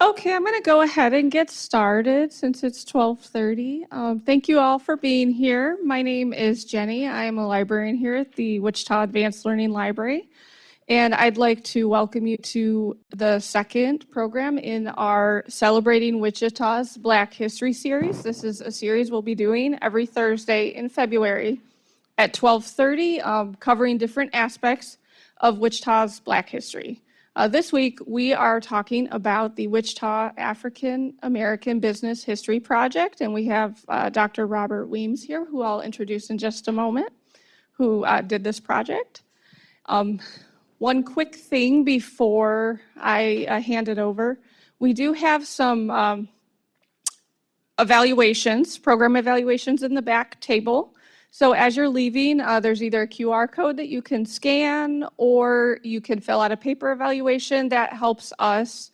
Okay, I'm going to go ahead and get started since it's 12:30. Thank you all for being here. My name is Jenny. I am a librarian here at the Wichita Advanced Learning Library, and I'd like to welcome you to the second program in our Celebrating Wichita's Black History series. This is a series we'll be doing every Thursday in February at 12:30, covering different aspects of Wichita's Black history. This week, we are talking about the Wichita African American Business History Project, and we have Dr. Robert Weems here, who I'll introduce in just a moment, who did this project. One quick thing before I hand it over, we do have some evaluations, program evaluations in the back table. So as you're leaving, there's either a QR code that you can scan or you can fill out a paper evaluation that helps us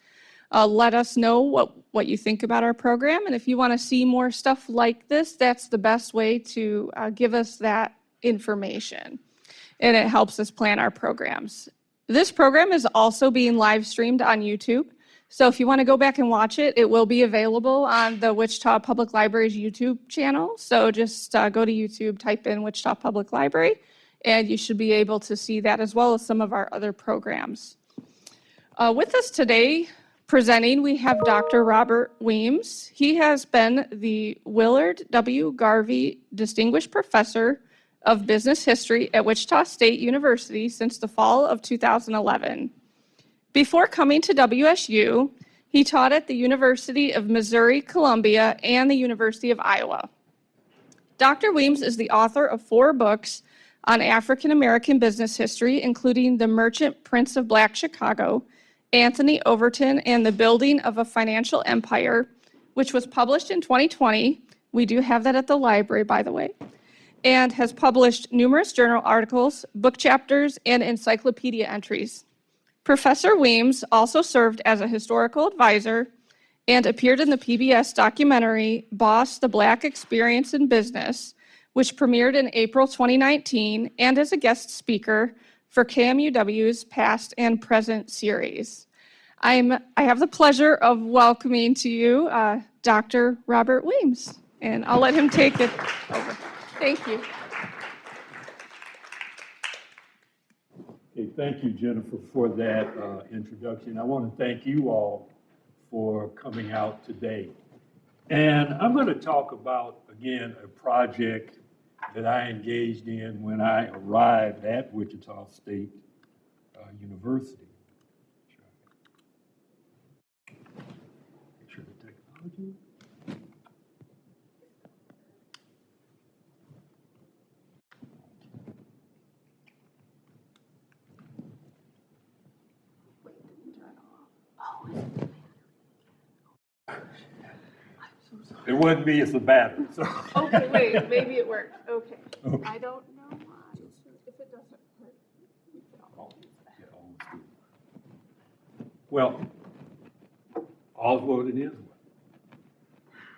let us know what you think about our program. And if you want to see more stuff like this, that's the best way to give us that information. And it helps us plan our programs. This program is also being live streamed on YouTube. So if you want to go back and watch it, it will be available on the Wichita Public Library's YouTube channel. So just go to YouTube, type in Wichita Public Library, and you should be able to see that as well as some of our other programs. With us today, presenting, we have Dr. Robert Weems. He has been the Willard W. Garvey Distinguished Professor of Business History at Wichita State University since the fall of 2011. Before coming to WSU, he taught at the University of Missouri-Columbia and the University of Iowa. Dr. Weems is the author of 4 books on African American business history, including The Merchant Prince of Black Chicago, Anthony Overton, and the Building of a Financial Empire, which was published in 2020. We do have that at the library, by the way, and has published numerous journal articles, book chapters, and encyclopedia entries. Professor Weems also served as a historical advisor and appeared in the PBS documentary Boss, the Black Experience in Business, which premiered in April 2019, and as a guest speaker for KMUW's Past and Present series. I have the pleasure of welcoming to you Dr. Robert Weems, and I'll let him take it over. Thank you. Okay, thank you, Jennifer, for that introduction. I want to thank you all for coming out today. And I'm going to talk about, again, a project that I engaged in when I arrived at Wichita State University. Make sure the technology. It wasn't me, it's the battery. So. Okay, wait, maybe it worked. Okay. I don't know why. If it doesn't hurt, we can all use that. Well, all's well that is well.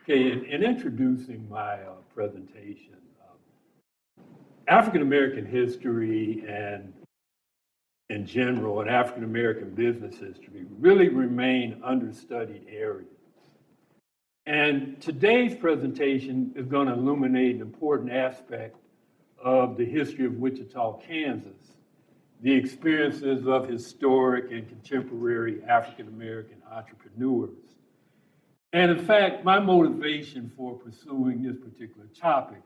Okay, in introducing my presentation, African American history and in general, and African American business history really remain understudied areas. And today's presentation is going to illuminate an important aspect of the history of Wichita, Kansas, the experiences of historic and contemporary African American entrepreneurs. And in fact, my motivation for pursuing this particular topic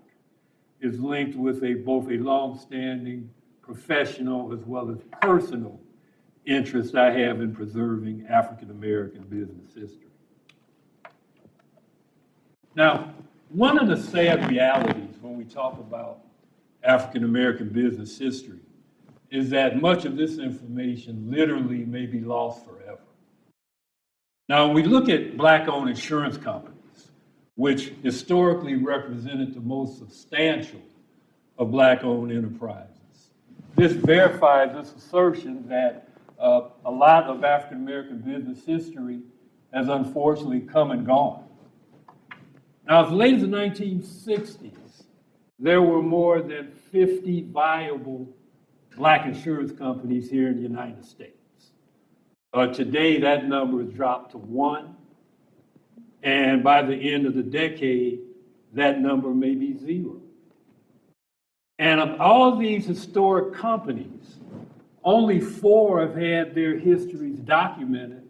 is linked with both a long-standing professional as well as personal interest I have in preserving African-American business history. Now, one of the sad realities when we talk about African-American business history is that much of this information literally may be lost forever. Now, when we look at Black-owned insurance companies, which historically represented the most substantial of Black-owned enterprises, this verifies this assertion that a lot of African-American business history has unfortunately come and gone. Now, as late as the 1960s, there were more than 50 viable Black insurance companies here in the United States. Today, that number has dropped to 1, and by the end of the decade, that number may be 0. And of all these historic companies, only 4 have had their histories documented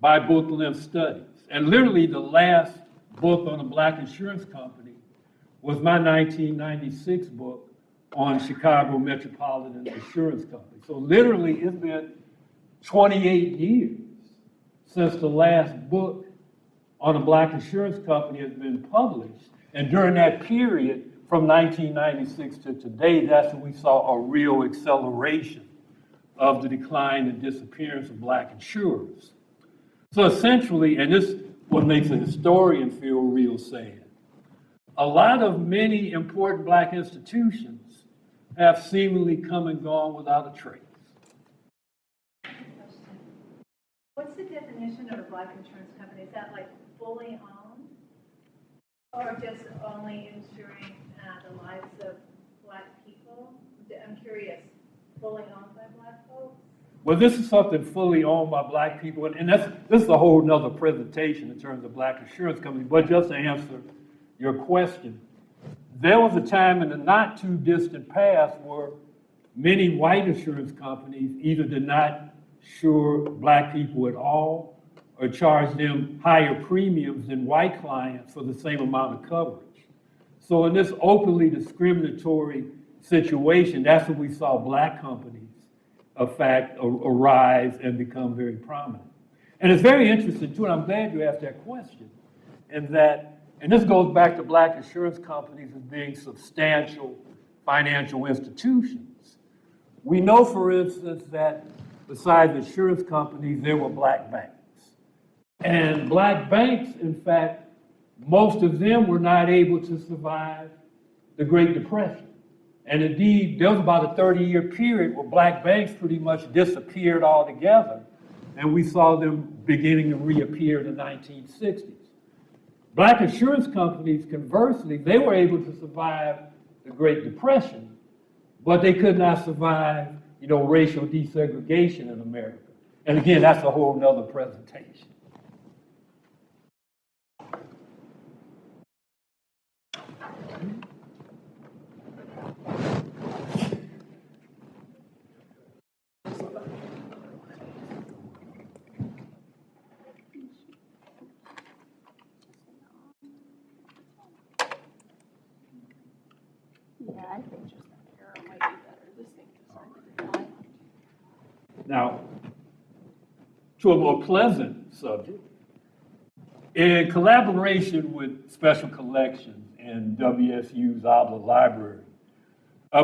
by book-length studies. And literally, the last book on a Black insurance company was my 1996 book on Chicago Metropolitan Insurance Company. So literally, it's been 28 years since the last book on a Black insurance company has been published. And during that period, from 1996 to today, that's when we saw a real acceleration of the decline and disappearance of Black insurers. So essentially, and this is what makes a historian feel real sad, a lot of many important Black institutions have seemingly come and gone without a trace. What's the definition of a Black insurance company? Is that like fully owned? Or just only insuring the lives of Black people? I'm curious, fully owned by Black folks? Well, this is something fully owned by Black people, and this is a whole nother presentation in terms of Black insurance companies. But just to answer your question, there was a time in the not too distant past where many white insurance companies either did not insure Black people at all or charged them higher premiums than white clients for the same amount of coverage. So in this openly discriminatory situation, that's when we saw Black companies, in fact, arise and become very prominent. And it's very interesting, too, and I'm glad you asked that question, in that, and this goes back to Black insurance companies as being substantial financial institutions. We know, for instance, that besides insurance companies, there were Black banks. And Black banks, in fact, most of them were not able to survive the Great Depression. And indeed, there was about a 30-year period where Black banks pretty much disappeared altogether, and we saw them beginning to reappear in the 1960s. Black insurance companies, conversely, they were able to survive the Great Depression, but they could not survive, racial desegregation in America. And again, that's a whole nother presentation. Yeah, I think just that arrow might be better. This thing is Now, to a more pleasant subject, in collaboration with Special Collections and WSU's Obler Library,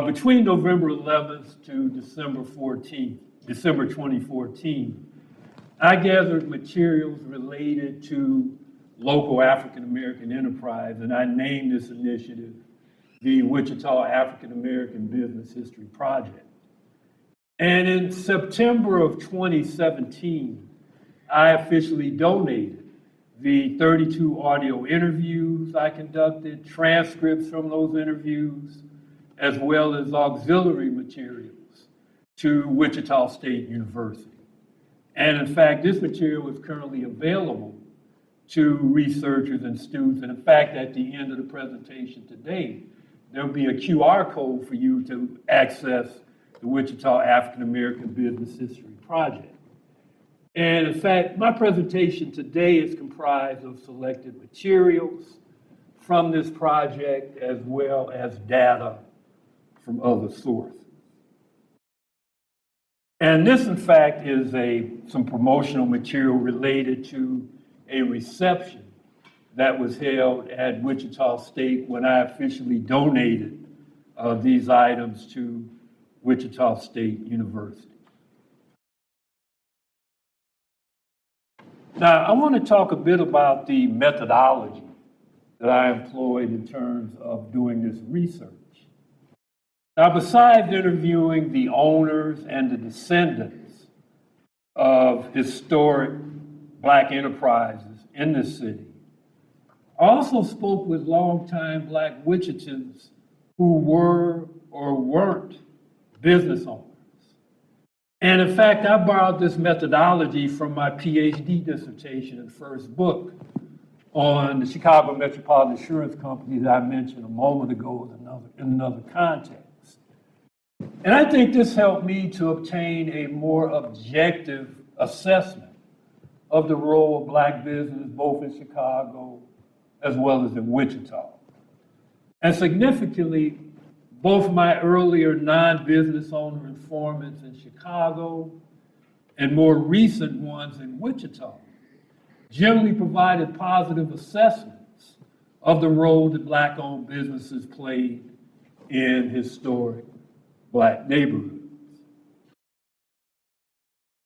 between November 11th to December 2014, I gathered materials related to local African American enterprise, and I named this initiative the Wichita African American Business History Project. And in September of 2017, I officially donated the 32 audio interviews I conducted, transcripts from those interviews, as well as auxiliary materials to Wichita State University. And in fact, this material is currently available to researchers and students. And in fact, at the end of the presentation today, there'll be a QR code for you to access the Wichita African American Business History Project. And in fact, my presentation today is comprised of selected materials from this project as well as data from other sources. And this, in fact, is some promotional material related to a reception that was held at Wichita State when I officially donated these items to Wichita State University. Now, I want to talk a bit about the methodology that I employed in terms of doing this research. Now, besides interviewing the owners and the descendants of historic Black enterprises in this city, I also spoke with longtime Black Wichitans who were or weren't business owners. And in fact, I borrowed this methodology from my PhD dissertation and first book on the Chicago Metropolitan Insurance Company that I mentioned a moment ago in another context. And I think this helped me to obtain a more objective assessment of the role of Black business both in Chicago as well as in Wichita. And significantly, both my earlier non-business owner informants in Chicago and more recent ones in Wichita generally provided positive assessments of the role that Black-owned businesses played in historic Black neighborhoods.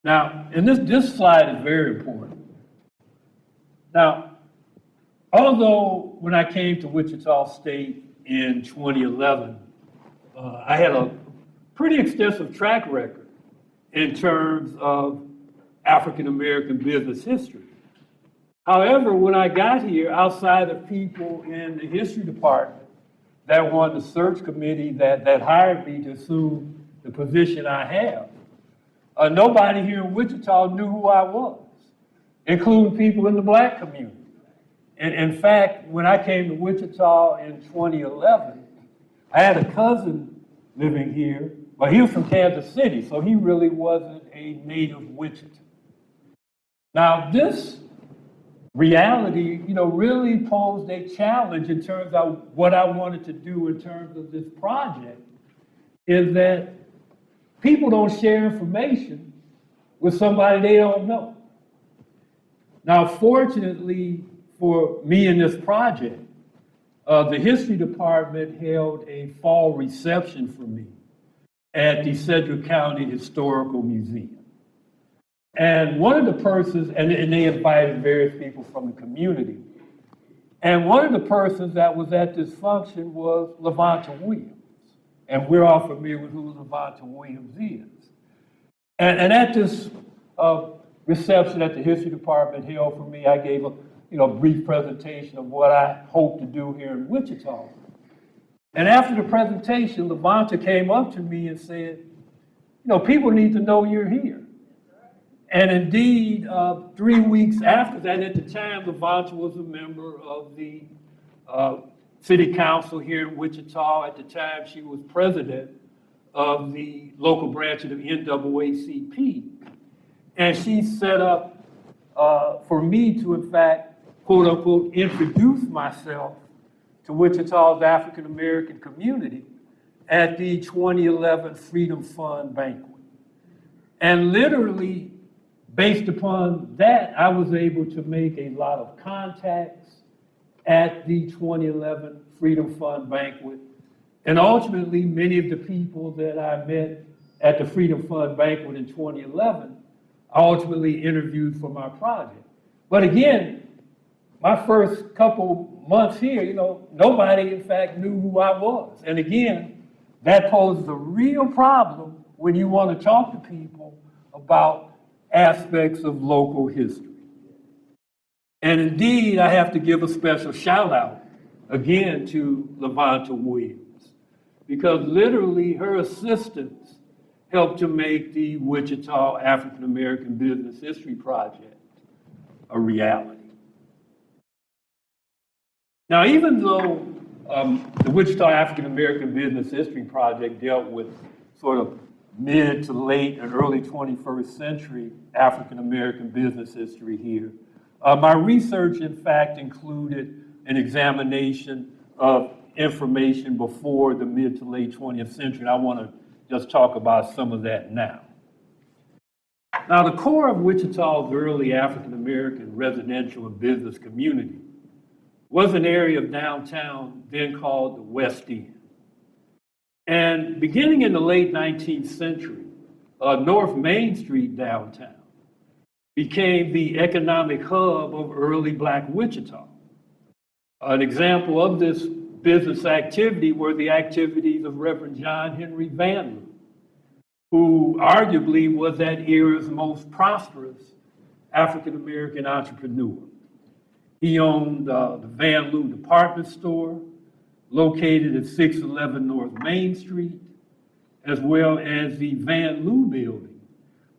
Now, and this slide is very important. Now, although when I came to Wichita State in 2011, I had a pretty extensive track record in terms of African American business history. However, when I got here, outside of people in the history department that were on the search committee that hired me to assume the position I have, nobody here in Wichita knew who I was, including people in the Black community. And in fact, when I came to Wichita in 2011, I had a cousin living here, but he was from Kansas City, so he really wasn't a native Wichitan. Now, this reality, really posed a challenge in terms of what I wanted to do in terms of this project, is that people don't share information with somebody they don't know. Now, fortunately for me in this project, the history department held a fall reception for me at the Sedgwick County Historical Museum. And one of the persons, and they invited various people from the community, and one of the persons that was at this function was Levanta Williams. And we're all familiar with who Levanta Williams is. And at this reception that the history department held for me, I gave a brief presentation of what I hope to do here in Wichita. And after the presentation, Levanta came up to me and said, people need to know you're here. And indeed, 3 weeks after that, at the time, Levanta was a member of the city council here in Wichita. At the time, she was president of the local branch of the NAACP. And she set up for me to, in fact, quote unquote, introduce myself to Wichita's African American community at the 2011 Freedom Fund banquet. And literally, based upon that, I was able to make a lot of contacts at the 2011 Freedom Fund banquet. And ultimately, many of the people that I met at the Freedom Fund banquet in 2011, I ultimately interviewed for my project. But again, my first couple months here, nobody, in fact, knew who I was. And again, that poses a real problem when you want to talk to people about aspects of local history. And indeed, I have to give a special shout out again to Levanta Williams, because literally her assistance helped to make the Wichita African American Business History Project a reality. Now, even though the Wichita African American Business History Project dealt with sort of mid to late and early 21st century African-American business history here. My research, in fact, included an examination of information before the mid to late 20th century, and I want to just talk about some of that now. Now, the core of Wichita's early African-American residential and business community was an area of downtown then called the West End. And beginning in the late 19th century, North Main Street downtown became the economic hub of early Black Wichita. An example of this business activity were the activities of Reverend John Henry Van Loo, who arguably was that era's most prosperous African-American entrepreneur. He owned the Van Loo department store, located at 611 North Main Street, as well as the Van Loo building,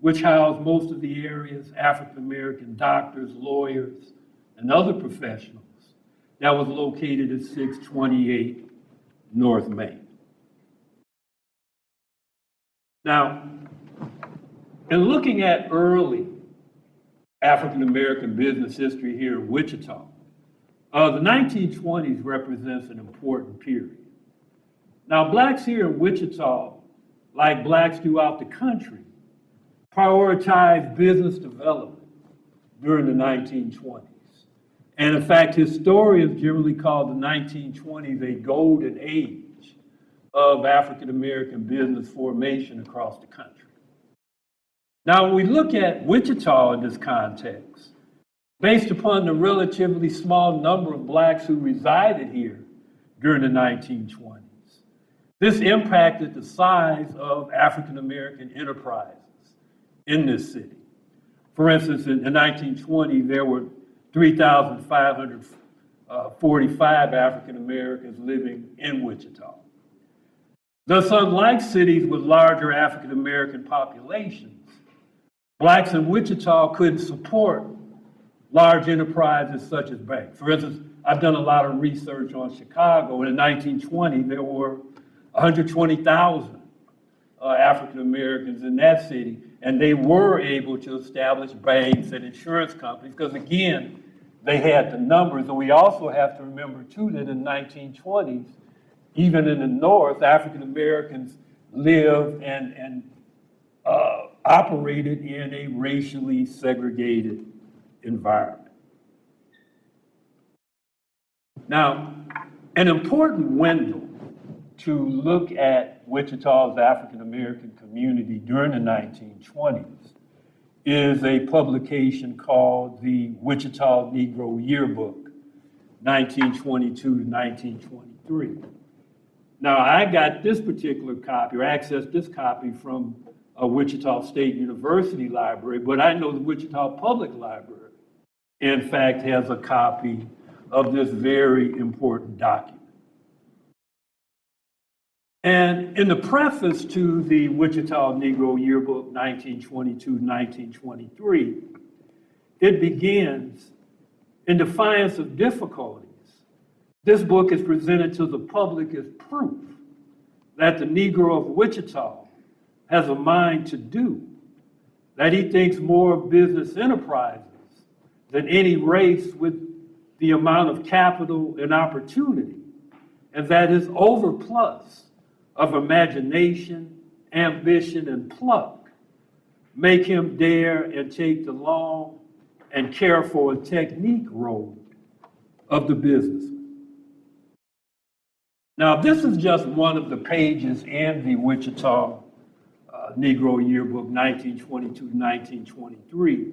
which housed most of the area's African-American doctors, lawyers, and other professionals. That was located at 628 North Main. Now, in looking at early African-American business history here in Wichita, the 1920s represents an important period. Now, Blacks here in Wichita, like Blacks throughout the country, prioritized business development during the 1920s. And in fact, historians generally call the 1920s a golden age of African-American business formation across the country. Now, when we look at Wichita in this context, based upon the relatively small number of Blacks who resided here during the 1920s, this impacted the size of African-American enterprises in this city. For instance, in the 1920s, there were 3,545 African-Americans living in Wichita. Thus, unlike cities with larger African-American populations, Blacks in Wichita couldn't support large enterprises such as banks. For instance, I've done a lot of research on Chicago. In the 1920s, there were 120,000 African Americans in that city, and they were able to establish banks and insurance companies because, again, they had the numbers. And we also have to remember, too, that in the 1920s, even in the North, African Americans lived and operated in a racially segregated environment. Now, an important window to look at Wichita's African American community during the 1920s is a publication called the Wichita Negro Yearbook, 1922 to 1923. Now, I got this particular copy, or accessed this copy from a Wichita State University library, but I know the Wichita Public Library, in fact, has a copy of this very important document. And in the preface to the Wichita Negro Yearbook 1922-1923, it begins, in defiance of difficulties, this book is presented to the public as proof that the Negro of Wichita has a mind to do, that he thinks more of business enterprises than any race with the amount of capital and opportunity, and that his overplus of imagination, ambition, and pluck make him dare and take the long and careful and technique road of the businessman. Now, this is just one of the pages in the Wichita Negro Yearbook 1922-1923.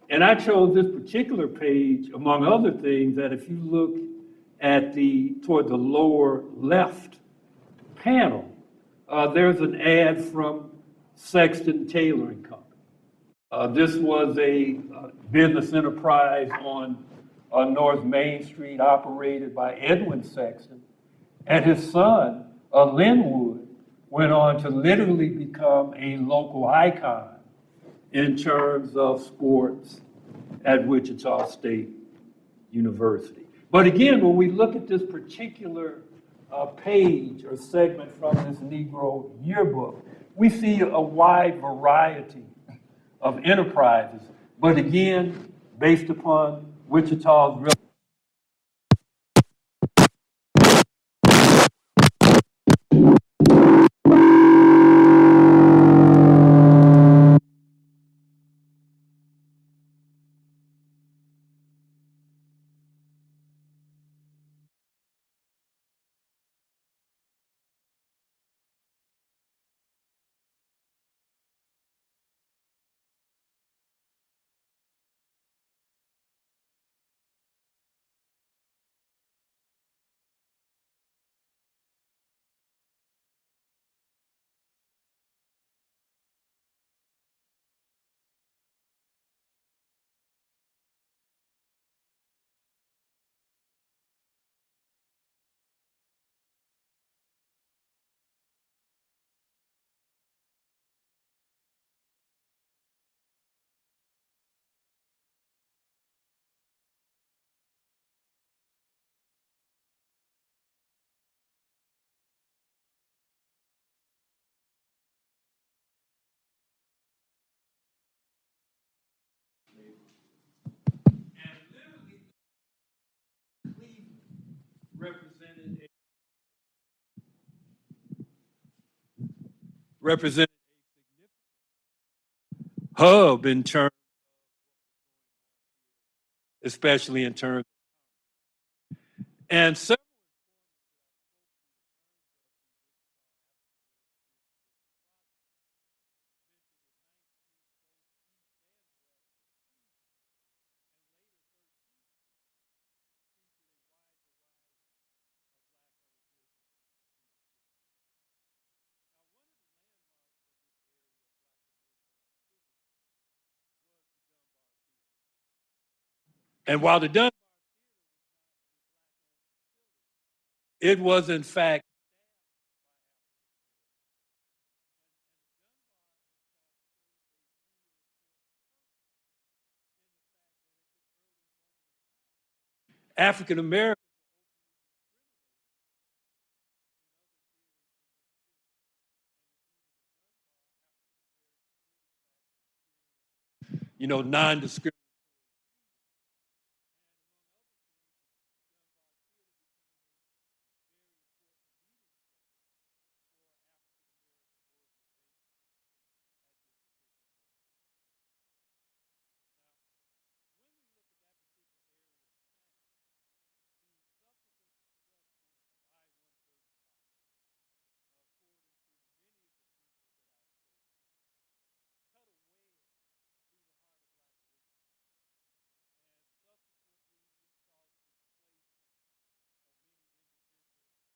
And I chose this particular page, among other things, that if you look at toward the lower left panel, there's an ad from Sexton Tailoring Company. This was a business enterprise on North Main Street operated by Edwin Sexton, and his son, Linwood, went on to literally become a local icon in terms of sports at Wichita State University. But again, when we look at this particular page or segment from this Negro Yearbook, we see a wide variety of enterprises, but again, based upon Wichita's real represented hub in terms, especially in terms, and several and while the Dunbar, it was in fact African American. Non-discriminatory.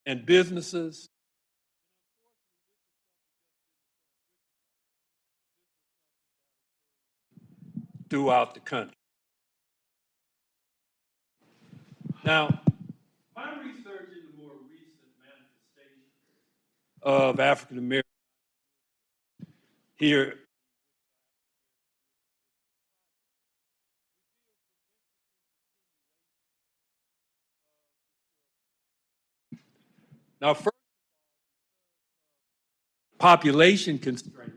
And businesses throughout the country. Now, my research into more recent manifestations of African American here now first population constraints.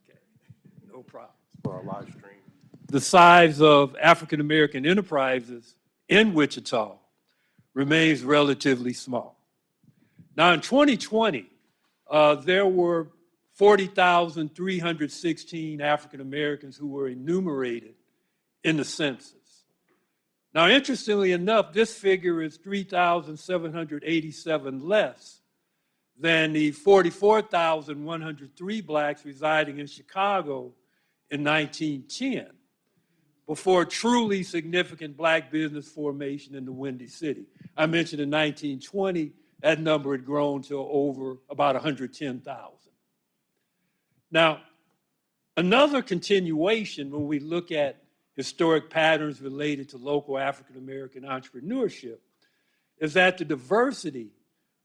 Okay, no problem. For our live stream. The size of African American enterprises in Wichita remains relatively small. Now, in 2020, there were 40,316 African Americans who were enumerated in the census. Now, interestingly enough, this figure is 3,787 less than the 44,103 blacks residing in Chicago in 1910, before truly significant black business formation in the Windy City. I mentioned in 1920, that number had grown to over about 110,000. Now, another continuation when we look at historic patterns related to local African American entrepreneurship is that the diversity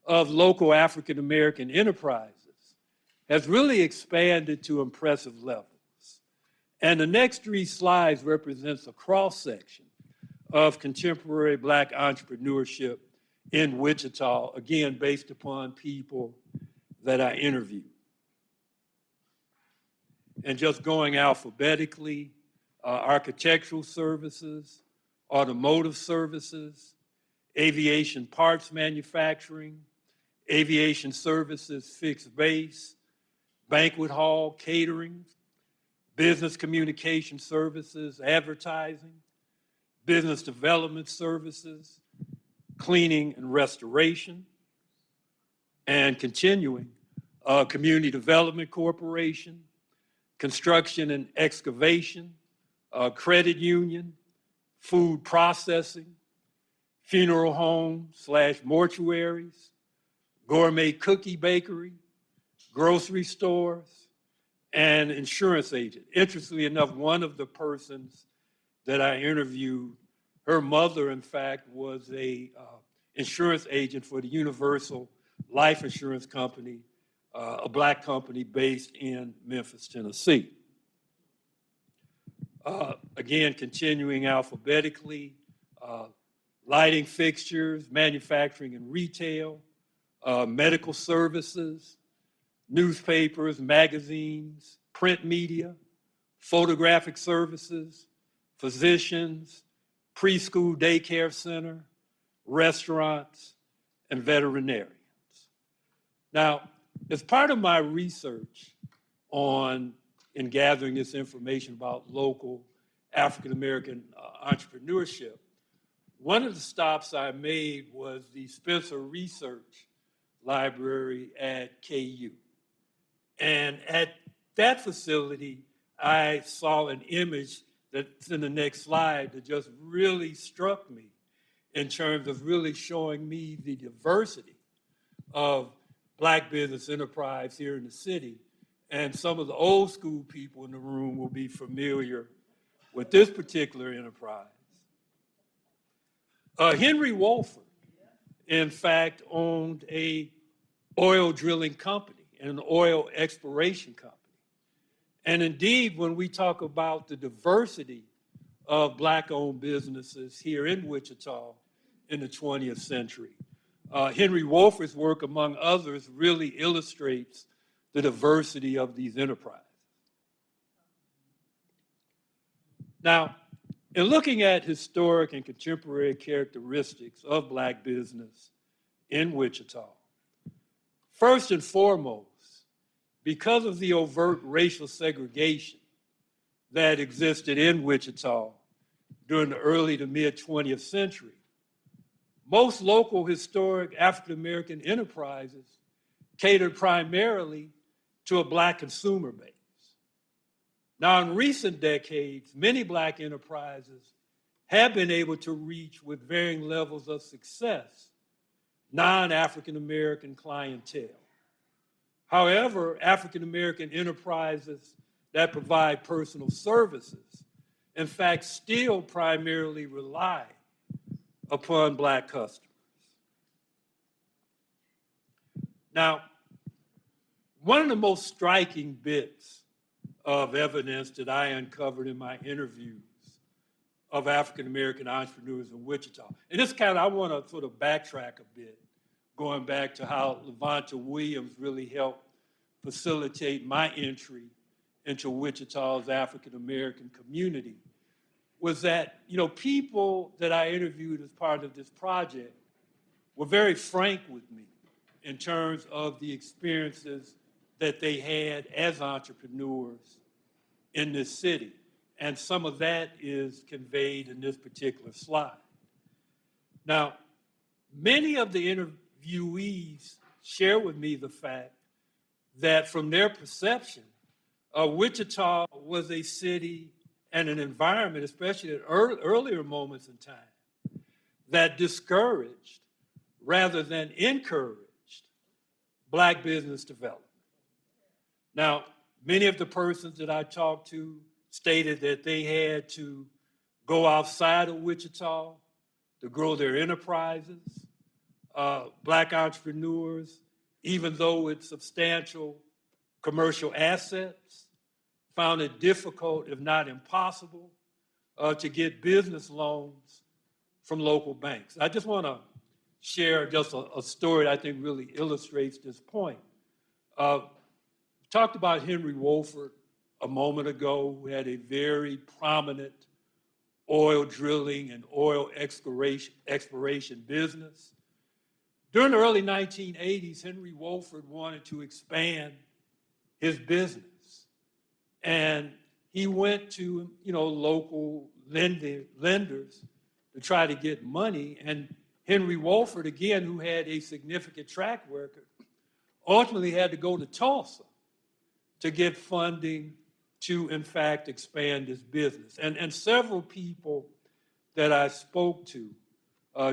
of local African American enterprises has really expanded to impressive levels. And the next three slides represents a cross-section of contemporary black entrepreneurship in Wichita, again, based upon people that I interviewed. And just going alphabetically, architectural services, automotive services, aviation parts manufacturing, aviation services fixed base, banquet hall, catering, business communication services, advertising, business development services, cleaning and restoration, and continuing, community development corporation, construction and excavation, credit union, food processing, funeral homes / mortuaries, gourmet cookie bakery, grocery stores, and insurance agent. Interestingly enough, one of the persons that I interviewed, her mother, in fact, was a insurance agent for the Universal Life Insurance Company, a black company based in Memphis, Tennessee. Again, continuing alphabetically, lighting fixtures, manufacturing and retail, medical services, newspapers, magazines, print media, photographic services, physicians, preschool daycare center, restaurants, and veterinarians. Now, as part of my research in gathering this information about local African-American entrepreneurship, one of the stops I made was the Spencer Research Library at KU. And at that facility, I saw an image that's in the next slide that just really struck me in terms of really showing me the diversity of black business enterprise here in the city. And some of the old school people in the room will be familiar with this particular enterprise. Henry Wolford, in fact, owned a oil drilling company and an oil exploration company. And indeed, when we talk about the diversity of black-owned businesses here in Wichita in the 20th century, Henry Wolford's work, among others, really illustrates the diversity of these enterprises. Now, in looking at historic and contemporary characteristics of black business in Wichita, first and foremost, because of the overt racial segregation that existed in Wichita during the early to mid-20th century, most local historic African-American enterprises catered primarily to a black consumer base. Now, in recent decades, many black enterprises have been able to reach, with varying levels of success, non-African-American clientele. However, African-American enterprises that provide personal services, in fact, still primarily rely upon black customers. Now, one of the most striking bits of evidence that I uncovered in my interviews of African-American entrepreneurs in Wichita, and this I want to sort of backtrack a bit, going back to how Levanta Williams really helped facilitate my entry into Wichita's African-American community, was that, people that I interviewed as part of this project were very frank with me in terms of the experiences that they had as entrepreneurs in this city. And some of that is conveyed in this particular slide. Now, many of the interviewees share with me the fact that from their perception, Wichita was a city and an environment, especially at earlier moments in time, that discouraged rather than encouraged black business development. Now, many of the persons that I talked to stated that they had to go outside of Wichita to grow their enterprises. Black entrepreneurs, even though it's substantial commercial assets, found it difficult, if not impossible, to get business loans from local banks. I just want to share just a story that I think really illustrates this point. Talked about Henry Wolford a moment ago, who had a very prominent oil drilling and oil exploration business. During the early 1980s, Henry Wolford wanted to expand his business. And he went to, local lenders to try to get money. And Henry Wolford, again, who had a significant track record, ultimately had to go to Tulsa to get funding to, in fact, expand his business. And several people that I spoke to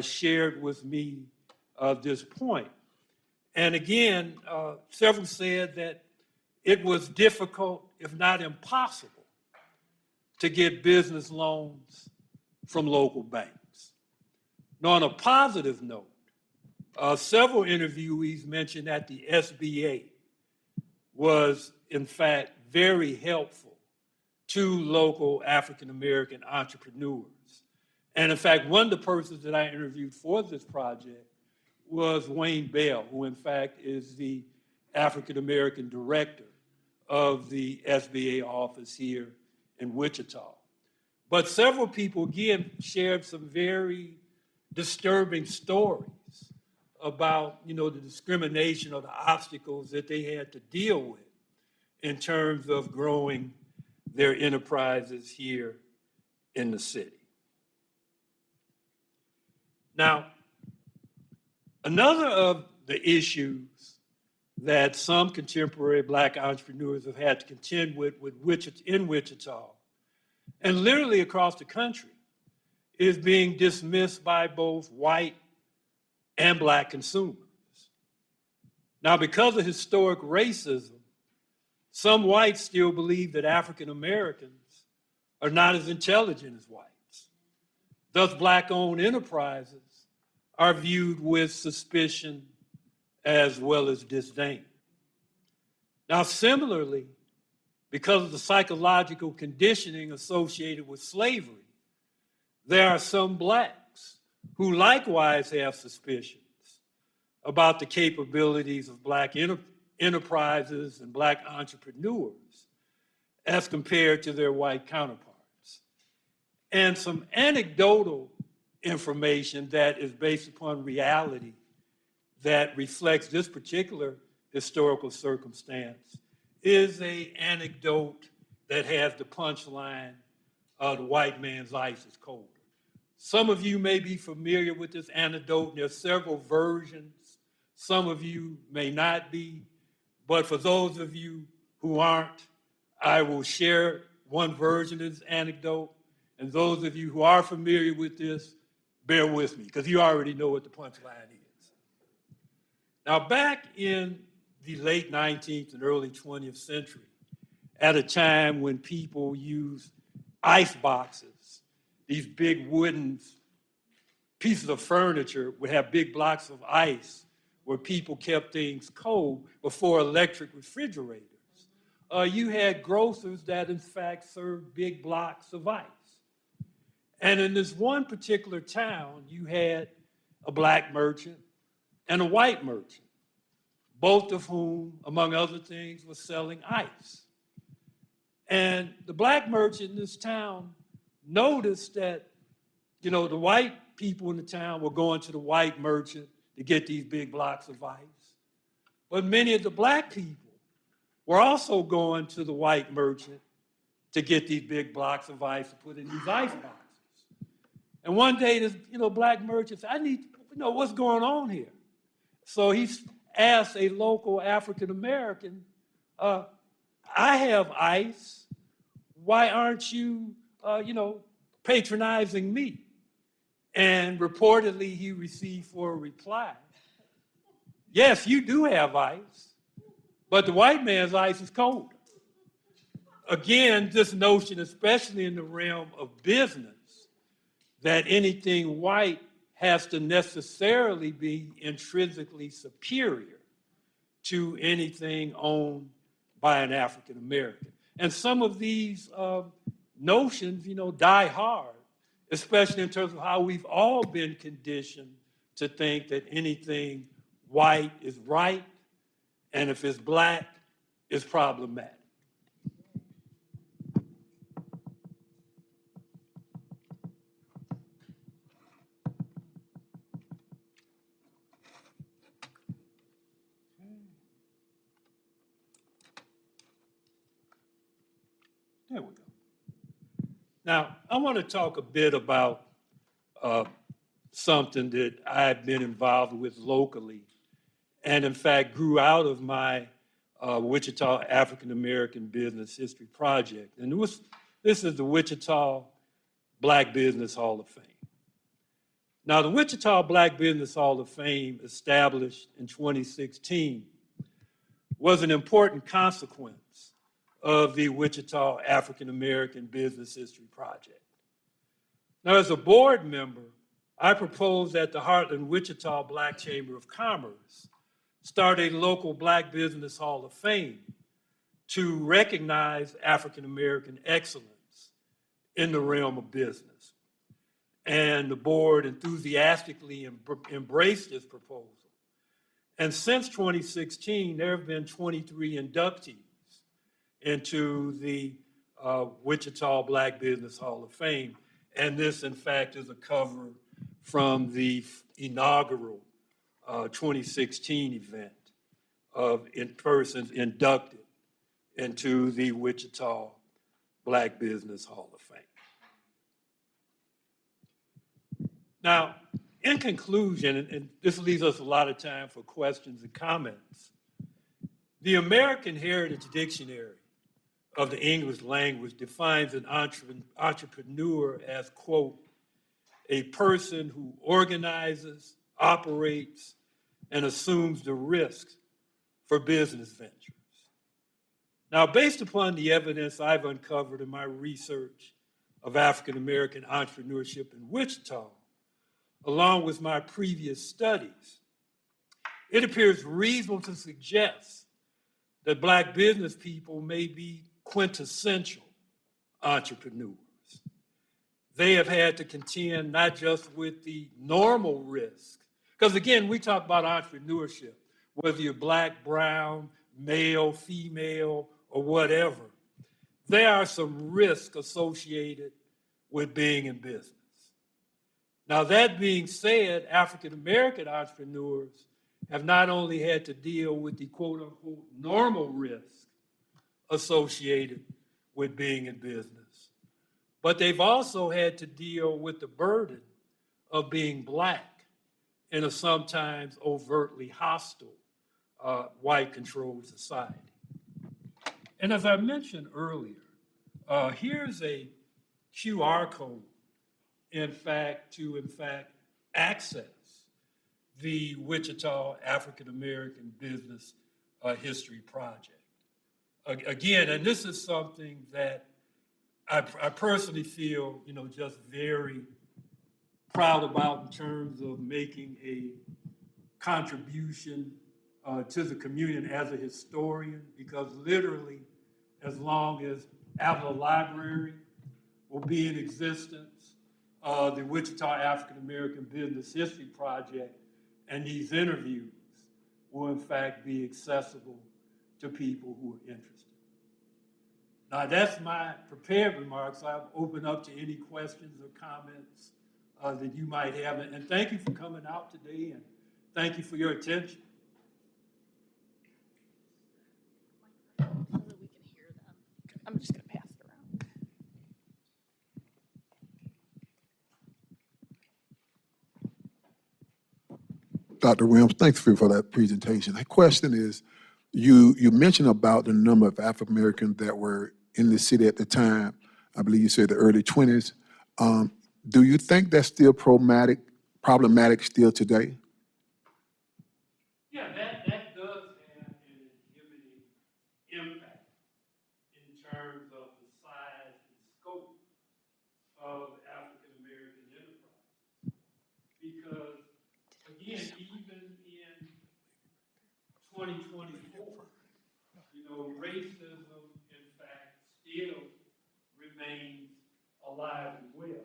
shared with me this point. And again, several said that it was difficult, if not impossible, to get business loans from local banks. Now, on a positive note, several interviewees mentioned that the SBA was, in fact, very helpful to local African-American entrepreneurs. And in fact, one of the persons that I interviewed for this project was Wayne Bell, who in fact is the African-American director of the SBA office here in Wichita. But several people, again, shared some very disturbing stories about, the discrimination or the obstacles that they had to deal with in terms of growing their enterprises here in the city. Now, another of the issues that some contemporary Black entrepreneurs have had to contend with in Wichita, and literally across the country, is being dismissed by both white and Black consumers. Now, because of historic racism, some whites still believe that African Americans are not as intelligent as whites. Thus, Black-owned enterprises are viewed with suspicion as well as disdain. Now, similarly, because of the psychological conditioning associated with slavery, there are some Blacks who likewise have suspicions about the capabilities of Black enterprises and Black entrepreneurs as compared to their white counterparts. And some anecdotal information that is based upon reality that reflects this particular historical circumstance is an anecdote that has the punchline, the white man's ice is colder. Some of you may be familiar with this anecdote. There are several versions. Some of you may not be. But for those of you who aren't, I will share one version of this anecdote. And those of you who are familiar with this, bear with me, because you already know what the punchline is. Now, back in the late 19th and early 20th century, at a time when people used ice boxes, these big wooden pieces of furniture would have big blocks of ice where people kept things cold before electric refrigerators. You had grocers that, in fact, served big blocks of ice. And in this one particular town, you had a Black merchant and a white merchant, both of whom, among other things, were selling ice. And the Black merchant in this town noticed that, the white people in the town were going to the white merchant to get these big blocks of ice. But many of the Black people were also going to the white merchant to get these big blocks of ice to put in these ice boxes. And one day, this, Black merchant said, I need to know what's going on here. So he asked a local African-American, I have ice. Why aren't you, patronizing me? And reportedly, he received for a reply, yes, you do have ice, but the white man's ice is colder. Again, this notion, especially in the realm of business, that anything white has to necessarily be intrinsically superior to anything owned by an African American. And some of these notions, die hard, especially in terms of how we've all been conditioned to think that anything white is right And if it's black, it's problematic. There we go. Now, I want to talk a bit about something that I've been involved with locally, and in fact grew out of my Wichita African American Business History Project. And this is the Wichita Black Business Hall of Fame. Now, the Wichita Black Business Hall of Fame, established in 2016, was an important consequence of the Wichita African American Business History Project. Now, as a board member, I proposed that the Heartland Wichita Black Chamber of Commerce start a local Black Business Hall of Fame to recognize African American excellence in the realm of business. And the board enthusiastically embraced this proposal. And since 2016, there have been 23 inductees into the Wichita Black Business Hall of Fame. And this, in fact, is a cover from the inaugural 2016 event of persons inducted into the Wichita Black Business Hall of Fame. Now, in conclusion, and this leaves us a lot of time for questions and comments, the American Heritage Dictionary of the English language defines an entrepreneur as, quote, a person who organizes, operates, and assumes the risks for business ventures. Now, based upon the evidence I've uncovered in my research of African American entrepreneurship in Wichita, along with my previous studies, it appears reasonable to suggest that Black business people may be quintessential entrepreneurs. They have had to contend not just with the normal risk, because again, we talk about entrepreneurship, whether you're Black, brown, male, female, or whatever. There are some risks associated with being in business. Now, that being said, African American entrepreneurs have not only had to deal with the quote unquote normal risk associated with being in business, but they've also had to deal with the burden of being Black in a sometimes overtly hostile white-controlled society. And as I mentioned earlier, here's a QR code, in fact, access the Wichita African American Business History Project. Again, and this is something that I personally feel, just very proud about in terms of making a contribution to the community as a historian, because literally, as long as Avila Library will be in existence, the Wichita African American Business History Project and these interviews will in fact be accessible to people who are interested. Now, that's my prepared remarks. I'll open up to any questions or comments that you might have. And thank you for coming out today, and thank you for your attention. So that we can hear them. I'm just going to pass it around. Dr. Williams, thanks for that presentation. The question is, you mentioned about the number of African Americans that were in the city at the time. I believe you said the early 20s. Do you think that's still problematic still today? Yeah, that does have an inhibiting impact in terms of the size and scope of African American enterprise. Because, again, even in 2024, racism, in fact, still remains alive and well.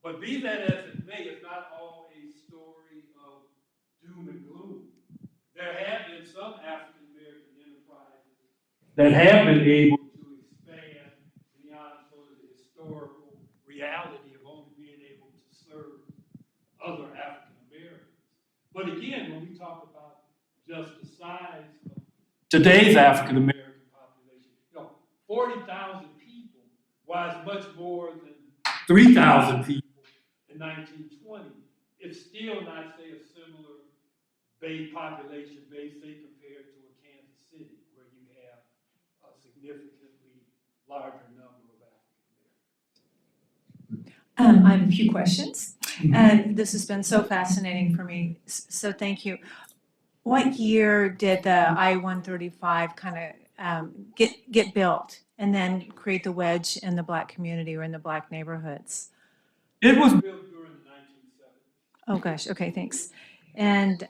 But be that as it may, it's not all a story of doom and gloom. There have been some African that have been able to expand beyond sort of the historical reality of only being able to serve other African Americans. But again, when we talk about just the size of today's African American population, 40,000 people was much more than 3,000 people in 1920. It's still not, say, a similar population base, say, compared to a Kansas City, where you have a significantly larger number of African Americans. I have a few questions. This has been so fascinating for me, so thank you. What year did the I-135 kind of get built and then create the wedge in the Black community or in the Black neighborhoods? It was built during the 1970s. Oh gosh, okay, thanks. And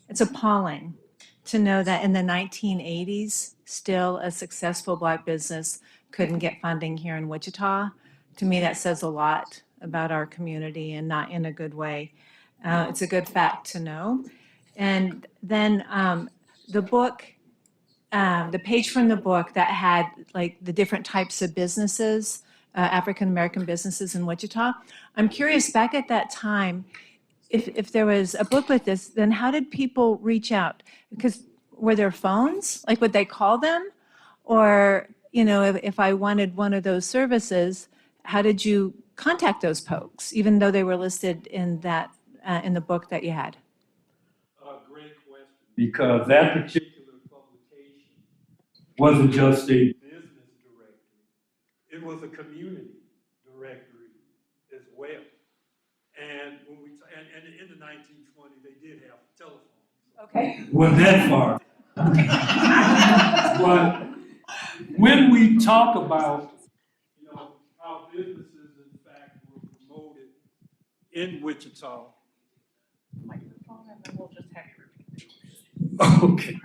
it's appalling to know that in the 1980s, still a successful Black business couldn't get funding here in Wichita. To me, that says a lot about our community and not in a good way. It's a good fact to know. And then the book, the page from the book that had like the different types of businesses, African-American businesses in Wichita. I'm curious, back at that time, if there was a book like this, then how did people reach out? Because were there phones? Like, would they call them? Or, if I wanted one of those services, how did you contact those folks, even though they were listed in that in the book that you had? Great question. Because that particular publication wasn't just a business directory, it was a community directory as well. And when and in the 1920s, they did have telephones. Okay. Well, that far. But when we talk about, how businesses in fact were promoted in Wichita. Microphone, and then we'll just have you repeat. Okay.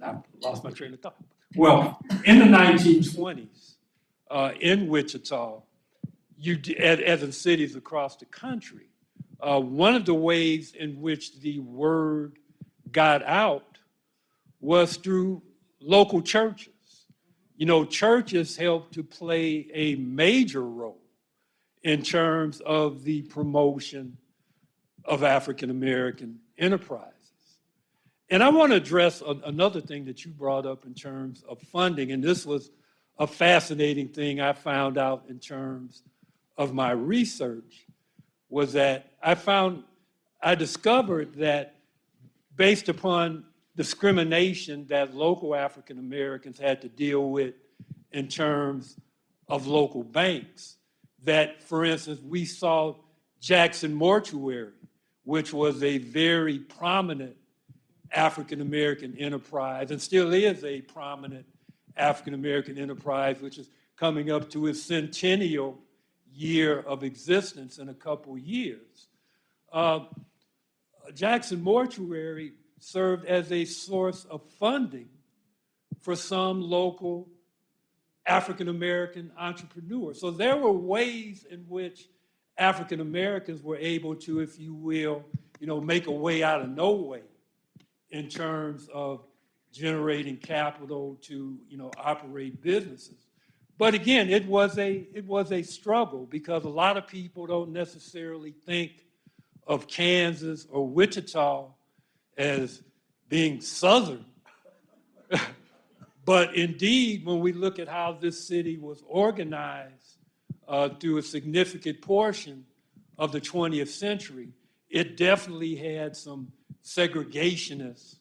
I lost my train of thought. Well, in the 1920s, in Wichita, as in cities across the country, one of the ways in which the word got out was through local churches. Churches helped to play a major role in terms of the promotion of African American enterprises. And I want to address another thing that you brought up in terms of funding, and this was a fascinating thing I found out in terms of my research, was that I discovered that based upon discrimination that local African Americans had to deal with in terms of local banks, that, for instance, we saw Jackson Mortuary, which was a very prominent African American enterprise, and still is a prominent African American enterprise, which is coming up to its centennial year of existence in a couple years. Jackson Mortuary served as a source of funding for some local African American entrepreneurs. So there were ways in which African Americans were able to, if you will, make a way out of no way in terms of generating capital to, operate businesses. But again, it was a struggle because a lot of people don't necessarily think of Kansas or Wichita as being Southern. But indeed, when we look at how this city was organized through a significant portion of the 20th century, it definitely had some segregationist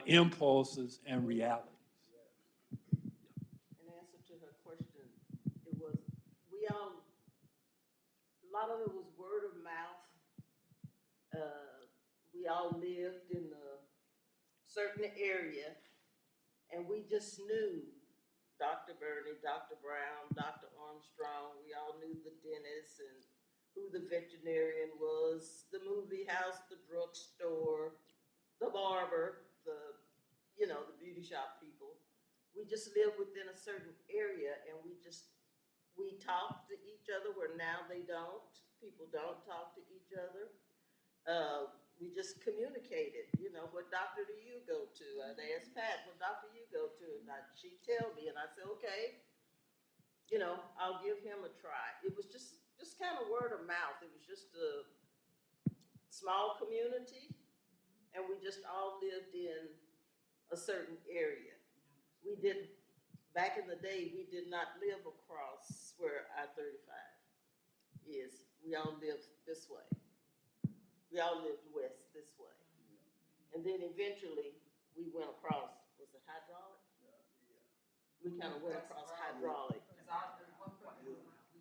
impulses and realities. In answer to her question, it was, a lot of it was word of mouth. We all lived in a certain area, and we just knew Dr. Bernie, Dr. Brown, Dr. Armstrong. We all knew the dentist and who the veterinarian was, the movie house, the drugstore, the barber, the beauty shop people. We just lived within a certain area, and we talked to each other where now they don't. People don't talk to each other. we just communicated, you know, what doctor do you go to? I'd ask Pat, what doctor you go to? And she'd tell me, and I said, okay, you know, I'll give him a try. It was just kind of word of mouth. It was just a small community, and we just all lived in a certain area. We didn't, back in the day, we did not live across where I-35 is. We all lived this way. We all lived west this way. And then eventually, we went across, was it hydraulic? We kind of went across hydraulic. Because at one point, we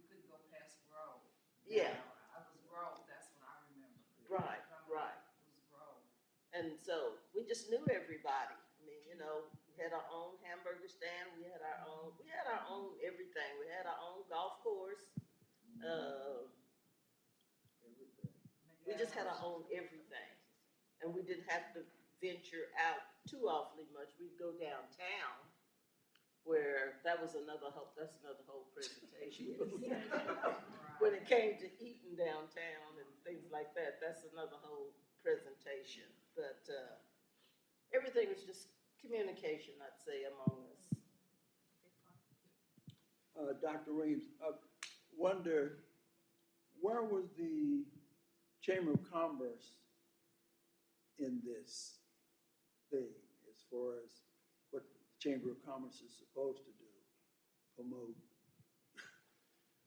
couldn't go past Grove. Yeah. I was Grove, that's what I remember. Right. It was Grove. And so we just knew everybody. I mean, you know, we had our own hamburger stand. We had our own everything. We had our own golf course. We just had our own everything. And we didn't have to venture out too awfully much. We'd go downtown, where that's another whole presentation. When it came to eating downtown and things like that, that's another whole presentation. But everything was just communication, I'd say, among us. Dr. Weems, wonder, where was the Chamber of Commerce in this thing, as far as what the Chamber of Commerce is supposed to do, promote?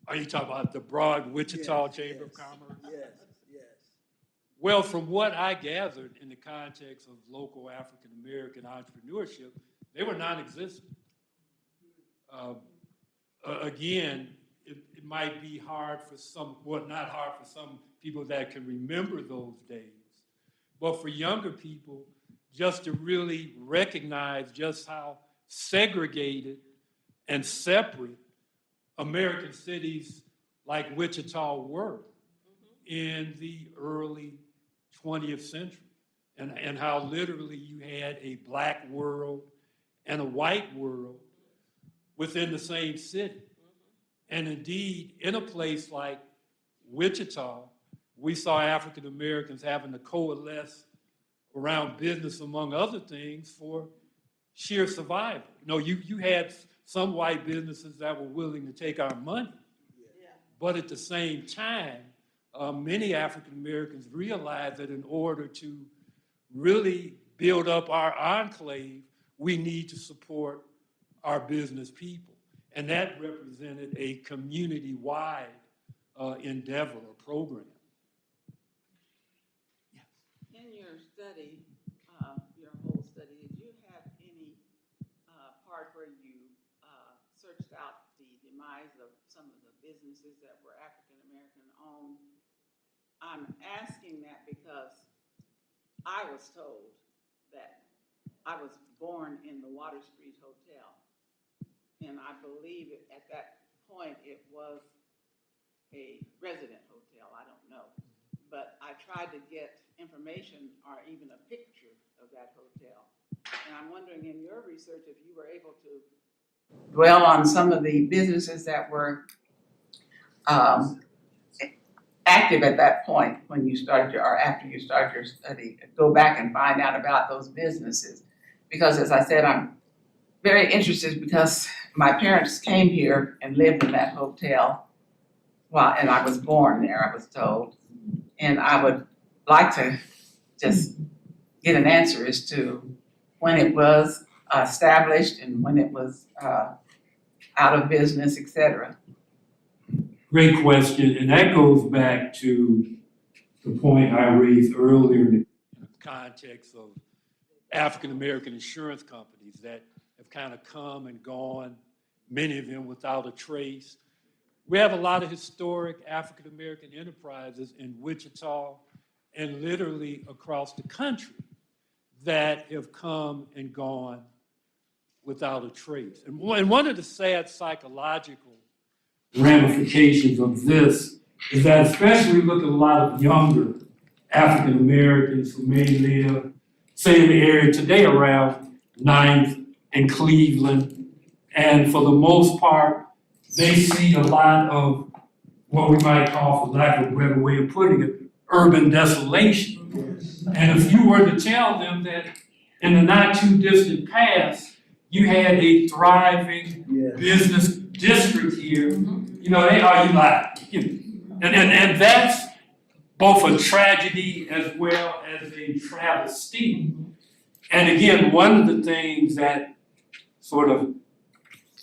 Are you talking about the broad Wichita Yes, Chamber of yes, Commerce? Yes. Well, from what I gathered in the context of local African-American entrepreneurship, they were non-existent. Again, it might be hard for some, well, not hard for some people that can remember those days, but for younger people, just to really recognize just how segregated and separate American cities like Wichita were in the early 20th century, and how literally you had a black world and a white world within the same city. And indeed, in a place like Wichita, we saw African Americans having to coalesce around business, among other things, for sheer survival. You know, you had some white businesses that were willing to take our money, but at the same time, many African Americans realized that in order to really build up our enclave, we need to support our business people. And that represented a community-wide endeavor or program. Yes. In your study, your whole study, did you have any part where you searched out the demise of some of the businesses that were African-American owned? I'm asking that because I was told that I was born in the Water Street Hotel. And I believe at that point it was a resident hotel, I don't know. But I tried to get information or even a picture of that hotel. And I'm wondering, in your research, if you were able to dwell on some of the businesses that were active at that point when you started or after you started your study, go back and find out about those businesses. Because as I said, I'm very interested because my parents came here and lived in that hotel. Well, and I was born there, I was told. And I would like to just get an answer as to when it was established and when it was out of business, et cetera. Great question, and that goes back to the point I raised earlier in the context of African-American insurance companies that have kind of come and gone, many of them without a trace. We have a lot of historic African-American enterprises in Wichita and literally across the country that have come and gone without a trace. And one of the sad psychological ramifications of this is that especially look at a lot of younger African Americans who may live, say, in the area today around 9th and Cleveland, and for the most part, they see a lot of what we might call, for lack of a better way of putting it, urban desolation. And if you were to tell them that in the not too distant past, you had a thriving business district here, you know, they are, you lying. And that's both a tragedy as well as a travesty. And again, one of the things that sort of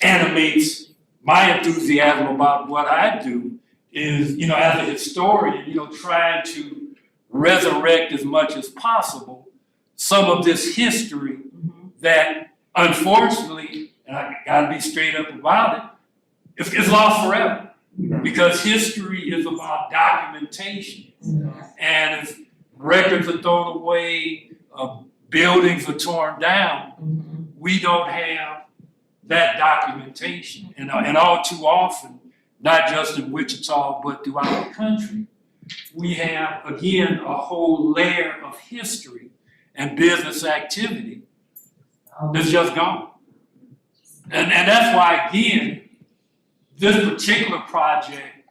animates my enthusiasm about what I do is, you know, as a historian, you know, trying to resurrect as much as possible some of this history that unfortunately, and I gotta be straight up about it, it's lost forever. Because history is about documentation. And if records are thrown away, buildings are torn down, we don't have that documentation. And all too often, not just in Wichita, but throughout the country, we have, again, a whole layer of history and business activity that's just gone. And that's why, again, this particular project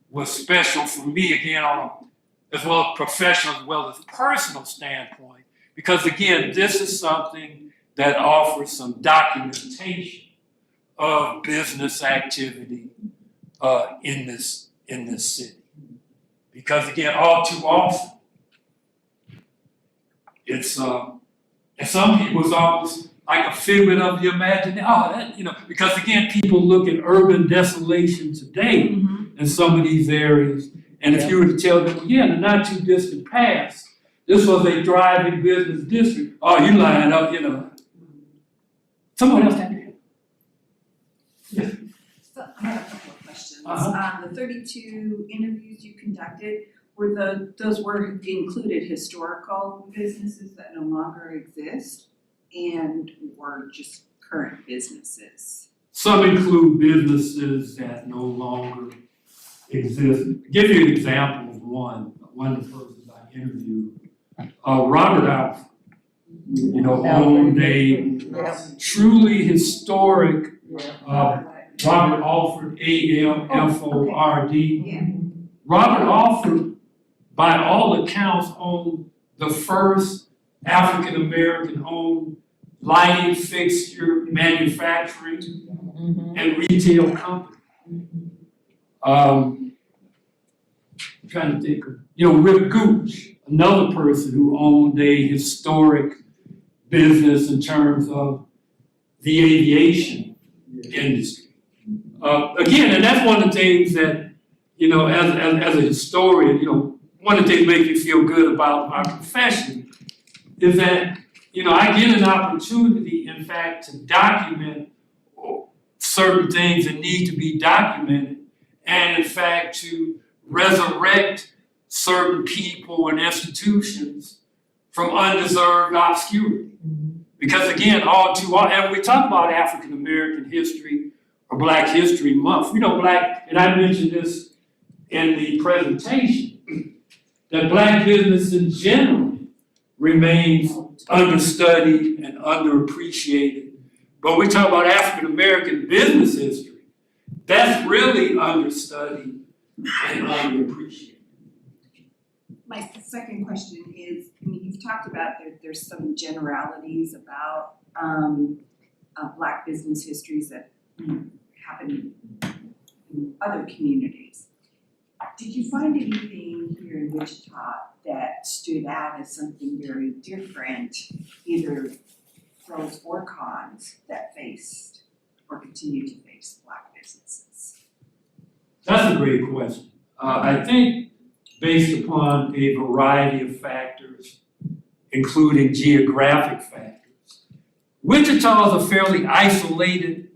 was special for me, again, on as well as professional as well as personal standpoint, because again, this is something that offers some documentation of business activity in this city. Because again, all too often, it's and some people it's almost like a figment of the imagination. Oh, that, you know, because again, people look at urban desolation today in some of these areas, and if you were to tell them, yeah, in the not too distant past, this was a thriving business district. Oh, you lying up, you know. Someone else had it. Yes. So I have a couple of questions. Uh-huh. The 32 interviews you conducted, those included historical businesses that no longer exist and were just current businesses? Some include businesses that no longer exist. Give you an example of one of the persons I interviewed. Robert Alford, you know, owned a truly historic Robert Alford, A-L-F-O-R-D. Yeah. Robert Alford, by all accounts, owned the first African-American owned lighting fixture manufacturing and retail company. I'm trying to think of, you know, Rip Gooch, another person who owned a historic business in terms of the aviation industry. Again, and that's one of the things that, you know, as a historian, you know, one of the things that makes me feel good about my profession is that, you know, I get an opportunity, in fact, to document certain things that need to be documented, and in fact, to resurrect certain people and institutions from undeserved obscurity. Because again, all too often, and we talk about African American history or Black History Month, you know, and I mentioned this in the presentation, that Black business in general remains understudied and underappreciated. But we talk about African American business history, that's really understudied and underappreciated. My second question is, I mean, you've talked about there's some generalities about Black business histories that happen in other communities. Did you find anything here in Wichita that stood out as something very different, either pros or cons, that faced or continue to face Black businesses? That's a great question. I think based upon a variety of factors, including geographic factors, Wichita is a fairly isolated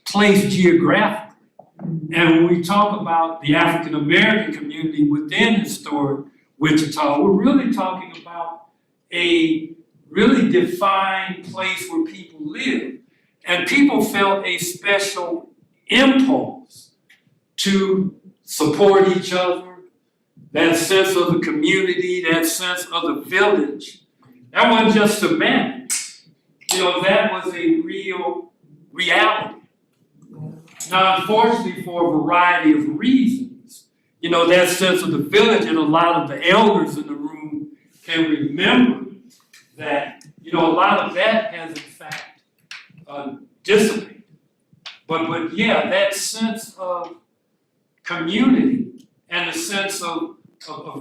place geographically. And when we talk about the African American community within historic Wichita, we're really talking about a really defined place where people live. And people felt a special impulse to support each other, that sense of the community, that sense of the village. That wasn't just semantics. You know, that was a real reality. Now, unfortunately, for a variety of reasons, you know, that sense of the village, and a lot of the elders in the room can remember that, you know, a lot of that has in fact dissipated. But yeah, that sense of community and the sense of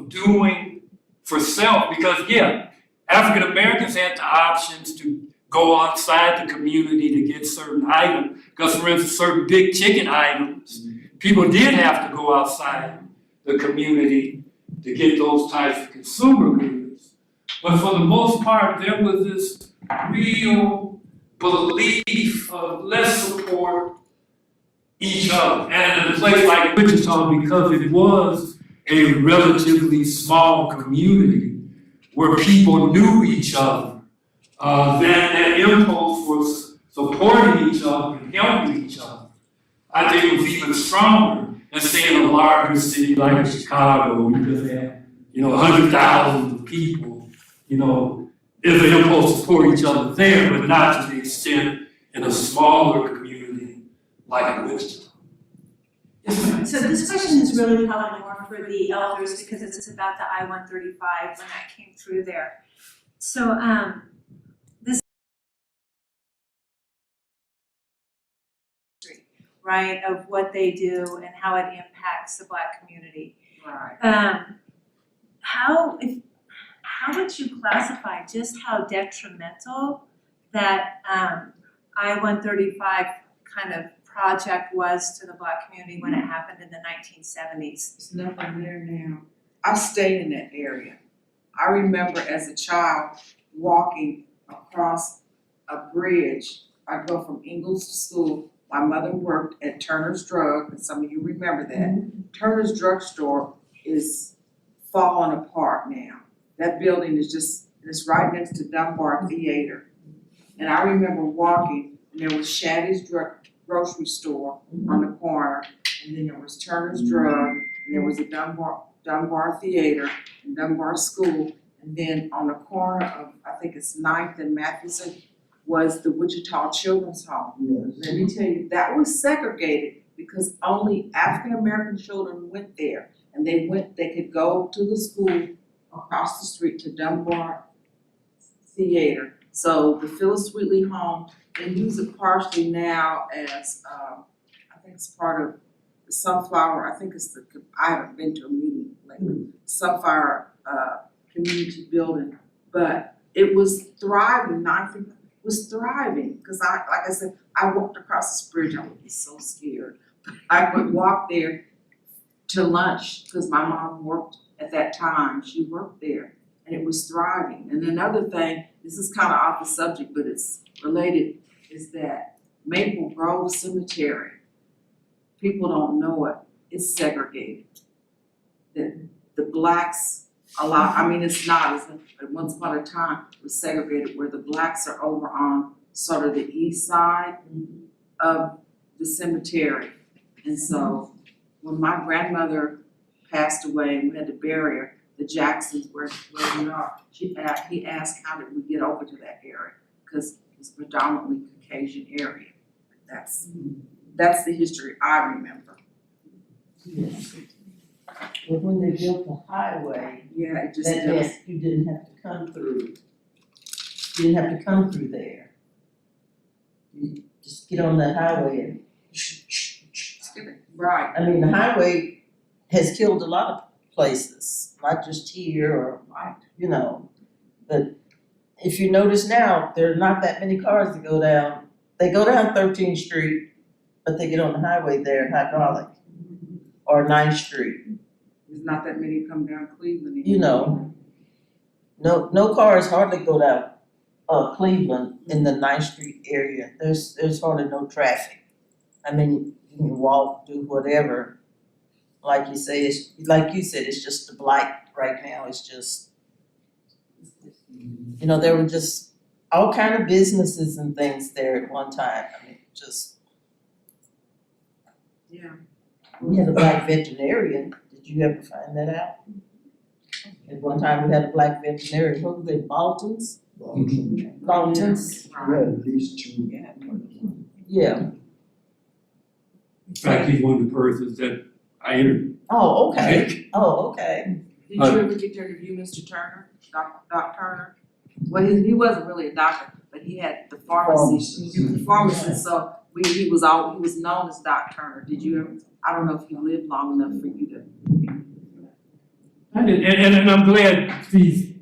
doing for self, because yeah, African Americans had the options to go outside the community to get certain items. Because for instance, certain big ticket items, people did have to go outside the community to get those types of consumer goods. But for the most part, there was this real belief of let's support each other. And in a place like Wichita, because it was a relatively small community where people knew each other, that impulse for supporting each other and helping each other, I think it was even stronger than say in a larger city like Chicago, where you just had, you know, 100,000 of people, you know, is an impulse to support each other there, but not to the extent in a smaller community like Wichita. So this question is really probably more for the elders because it's about the I-135 when that came through there. So this right of what they do and how it impacts the Black community. Right. How would you classify just how detrimental that I-135 kind of project was to the Black community when it happened in the 1970s? There's nothing there now. I stayed in that area. I remember as a child walking across a bridge. I'd go from Ingalls to school. My mother worked at Turner's Drug, and some of you remember that. Turner's Drug Store is falling apart now. That building is it's right next to Dunbar Theater. And I remember walking, and there was Shaddy's grocery store on the corner, and then there was Turner's Drug, and there was a Dunbar Theater and Dunbar School, and then on the corner of, I think it's 9th and Matheson, was the Wichita Children's Home. Yes. Let me tell you, that was segregated because only African American children went there, and they could go to the school across the street to Dunbar Theater. So the Phyllis Wheatley Home, they use it partially now as, I think it's part of the Sunflower, I haven't been to a meeting lately, Sunflower Community Building, but it was thriving, I think it was thriving, because like I said, I walked across this bridge, I would be so scared. I would walk there to lunch, because my mom worked at that time, she worked there, and it was thriving. And another thing, this is kind of off the subject, but it's related, is that Maple Grove Cemetery, people don't know it, it's segregated. The Blacks, it's not, but once upon a time, it was segregated where the Blacks are over on sort of the east side of the cemetery. And so when my grandmother passed away and we had to bury her, the Jacksons where we are, he asked how did we get over to that area, because it's predominantly Caucasian area. That's the history I remember. Yes. But when they built the highway, Yeah, it just that meant you didn't have to come through. You didn't have to come through there. You just get on that highway and right. I mean, the highway has killed a lot of places, not just here or, you know. But if you notice now, there are not that many cars that go down. They go down 13th Street, but they get on the highway there, hydraulic, or 9th Street. There's not that many come down Cleveland anymore. You know, no cars hardly go down Cleveland in the 9th Street area. There's hardly no traffic. I mean, you can walk, do whatever. Like you say, like you said, it's just the Black right now. It's just, you know, there were just all kind of businesses and things there at one time. I mean, just. Yeah. We had a Black veterinarian. Did you ever find that out? At one time, we had a Black veterinarian. What were they, Baltons? Baltons? Yeah, at least two. Yeah. In fact, he's one of the persons that I interviewed. Oh, okay. Oh, okay. Did you ever get to interview Mr. Turner, Doc Turner? Well, he wasn't really a doctor, but he had the pharmacy, he was a pharmacist, so he was known as Doc Turner. Did you ever, I don't know if he lived long enough for you to. I did, and I'm glad these,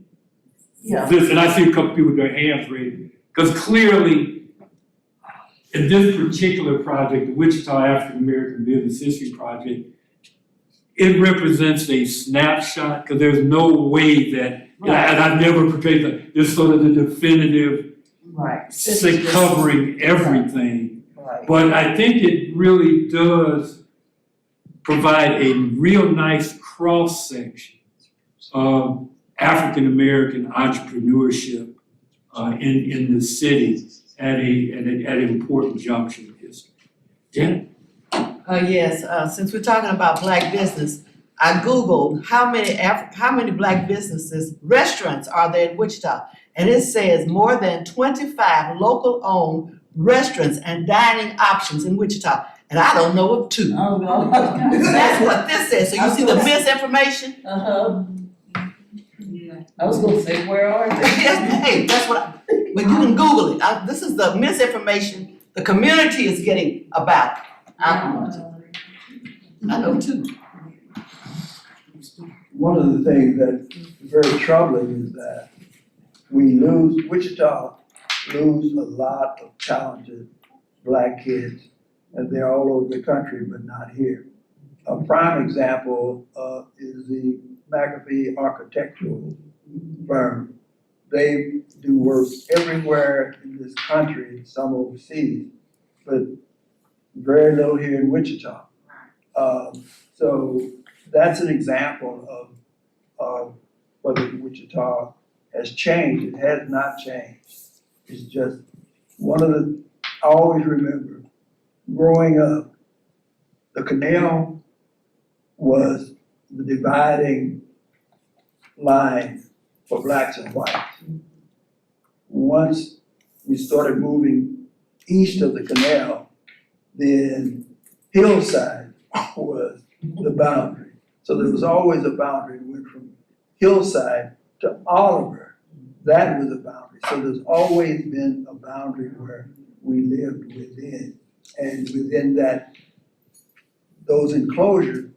Yeah. this, and I see a couple people with their hands raised, because clearly, in this particular project, the Wichita African American Business History Project, it represents a snapshot, because there's no way that, and I've never portrayed that, this sort of the definitive, Right. covering everything. Right. But I think it really does provide a real nice cross-section of African American entrepreneurship in the city at an important junction of history. Janet? Yes, since we're talking about black business, I Googled how many black businesses, restaurants are there in Wichita? And it says more than 25 local-owned restaurants and dining options in Wichita. And I don't know of 2. That's what this says. So you see the misinformation? Yeah. I was gonna say, where are they? Hey, that's what, but you can Google it. This is the misinformation the community is getting about. I know 2. One of the things that's very troubling is that Wichita lose a lot of talented black kids, and they're all over the country, but not here. A prime example is the McAfee Architectural Firm. They do work everywhere in this country, some overseas, but very little here in Wichita. So that's an example of whether Wichita has changed. It has not changed. It's just I always remember growing up, the canal was the dividing line for blacks and whites. Once we started moving east of the canal, then Hillside was the boundary. So there was always a boundary. It went from Hillside to Oliver. That was a boundary. So there's always been a boundary where we lived within. And within those enclosures,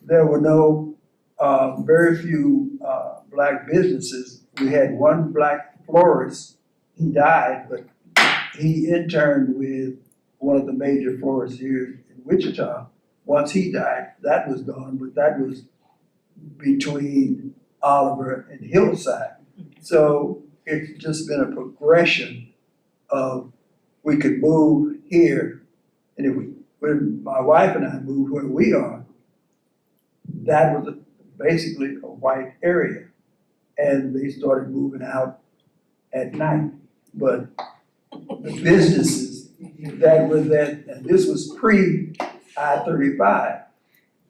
there were very few black businesses. We had one black florist. He died, but he interned with one of the major florists here in Wichita. Once he died, that was gone, but that was between Oliver and Hillside. So it's just been a progression of we could move here, and when my wife and I moved where we are, that was basically a white area, and they started moving out at night. But the businesses that were that, and this was pre-I-35,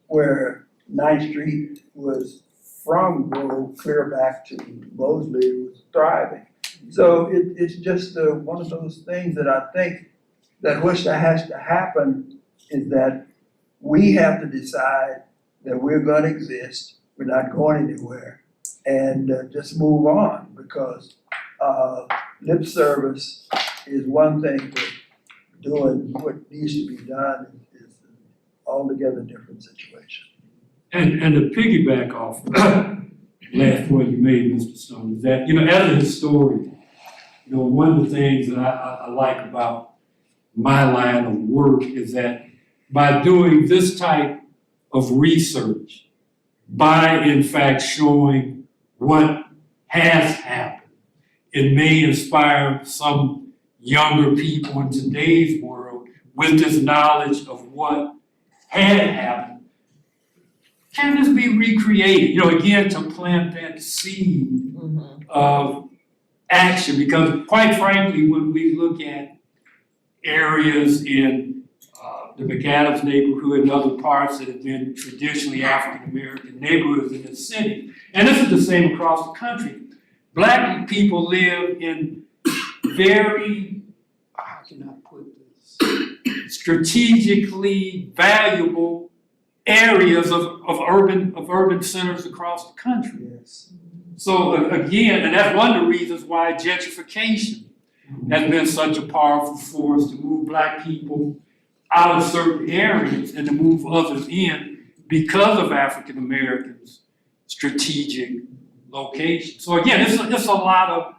where 9th Street was from Grove clear back to Mosley, it was thriving. So it's just one of those things that I think that what has to happen is that we have to decide that we're going to exist, we're not going anywhere, and just move on, because lip service is one thing, but doing what needs to be done is an altogether different situation. And to piggyback off last point you made, Mr. Stone, is that, as a historian, one of the things that I like about my line of work is that by doing this type of research, by in fact showing what has happened, it may inspire some younger people in today's world with this knowledge of what had happened. Can this be recreated? Again, to plant that seed of action, because quite frankly, when we look at areas in the McAdams neighborhood and other parts that have been traditionally African-American neighborhoods in the city, and this is the same across the country, black people live in very, how can I put this, strategically valuable areas of urban centers across the country. Yes. So again, and that's one of the reasons why gentrification has been such a powerful force to move Black people out of certain areas and to move others in because of African Americans' strategic location. So again, it's a lot of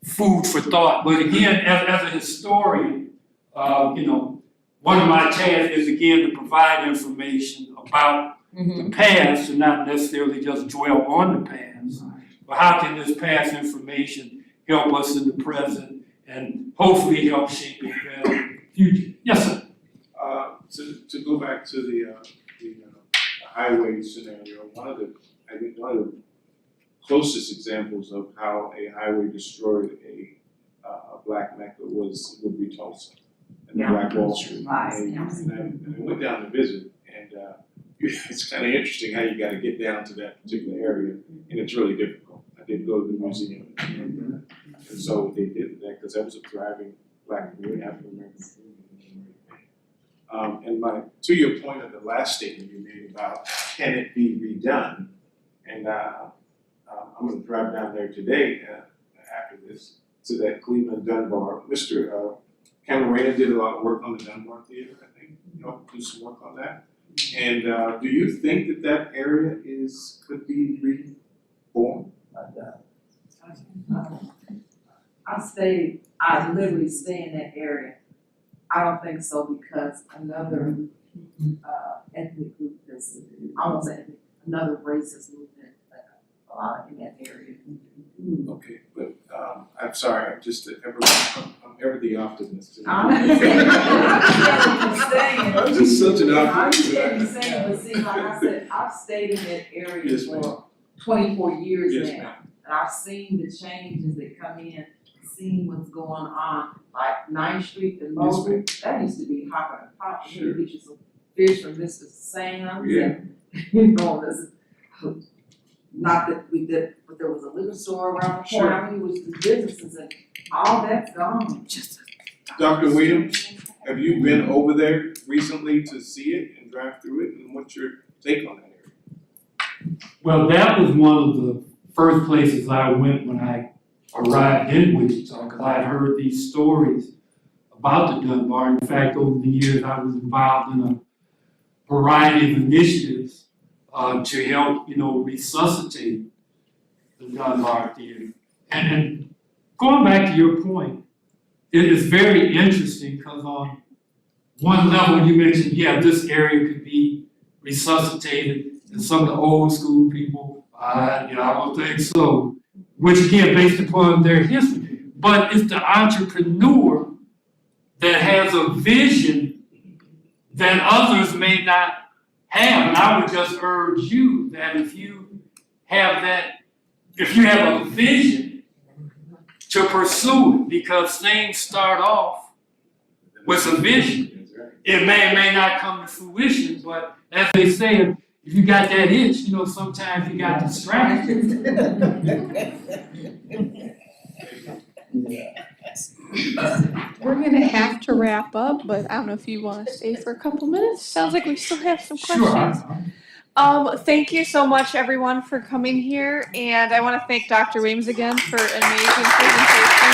food for thought. But again, as a historian, one of my tasks is again to provide information about the past and not necessarily just dwell on the past. But how can this past information help us in the present and hopefully help shape a better future? Yes, sir. To go back to the highway scenario, I think one of the closest examples of how a highway destroyed a Black Mecca would be Tulsa and the Black Wall Street. And I went down to visit, and it's kind of interesting how you got to get down to that particular area, and it's really difficult. I did go to the museum, and so they did that because that was a thriving Black community, African American community. And to your point of the last statement you made about can it be redone, and I'm going to drive down there today after this to that Cleveland Dunbar. Mr. Camarena did a lot of work on the Dunbar Theater, I think. Helped do some work on that. And do you think that area could be reborn? I literally stay in that area. I don't think so because another ethnic group that's almost another race has moved in a lot in that area. Okay, but I'm sorry, I'm just I'm ever the optimist. I'm just such an I'm optimist. saying, but see, like I said, I've stayed in that area Yes, for 24 years Yes, now. ma'am. And I've seen the changes that come in, seen what's going on, like 9th Street and Yes, Mobile. ma'am. That used to be hopping and popping, Sure. you get you some fish from Mr. Sam's Yeah. and, this, not that we did, but there was a liquor store around the Sure. corner, I mean, it was the businesses and all that's gone. Dr. Williams, have you been over there recently to see it and drive through it, and what's your take on that area? Well, that was one of the first places I went when I arrived in Wichita, because I had heard these stories about the Dunbar. In fact, over the years, I was involved in a variety of initiatives to help, resuscitate the Dunbar Theater. And going back to your point, it is very interesting because on one level you mentioned, this area could be resuscitated, and some of the old school people, I don't think so. Which again, based upon their history, but it's the entrepreneur that has a vision that others may not have. And I would just urge you that if you have a vision, to pursue it, because things start off with a vision. It may not come to fruition, but as they say, if you got that itch, sometimes you got distracted. We're gonna have to wrap up, but I don't know if you want to stay for a couple minutes. Sounds like we still have some questions. Thank you so much, everyone, for coming here, and I want to thank Dr. Weems again for an amazing presentation.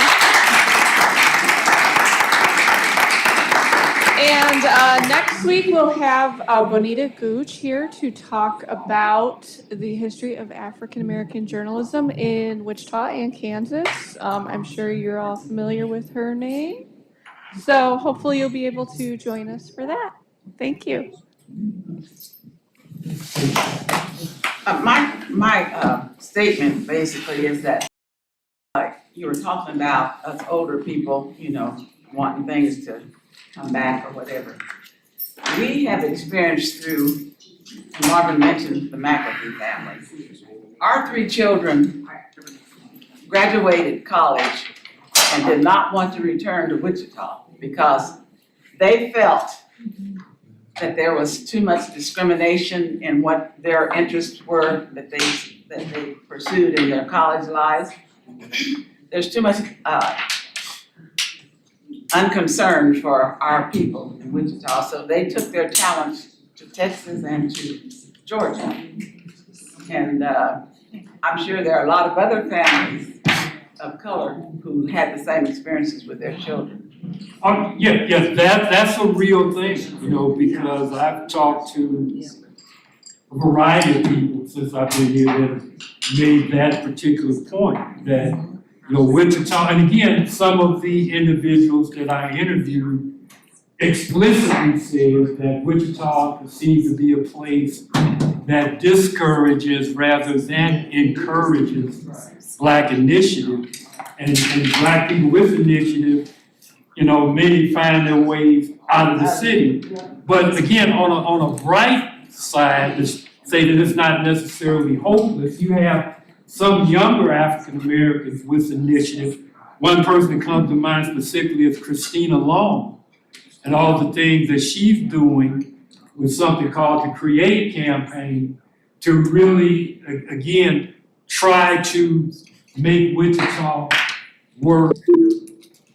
And next week we'll have Bonita Gooch here to talk about the history of African American journalism in Wichita and Kansas. I'm sure you're all familiar with her name. So hopefully you'll be able to join us for that. Thank you. My statement basically is that, like you were talking about us older people, wanting things to come back or whatever. We have experienced through, Marvin mentioned the McAfee family. Our 3 children graduated college and did not want to return to Wichita because they felt that there was too much discrimination in what their interests were that they pursued in their college lives. There's too much unconcern for our people in Wichita, so they took their talents to Texas and to Georgia. And I'm sure there are a lot of other families of color who had the same experiences with their children. Yeah, that's a real thing, you know, because I've talked to a variety of people since I've been here that made that particular point, that, you know, Wichita, and again, some of the individuals that I interviewed explicitly said that Wichita perceived to be a place that discourages rather than encourages Black initiative. And Black people with initiative, you know, many find their ways out of the city. But again, on a bright side, to say that it's not necessarily hopeless, you have some younger African Americans with initiative. One person that comes to mind specifically is Christina Long, and all the things that she's doing with something called the Create campaign to really, again, try to make Wichita work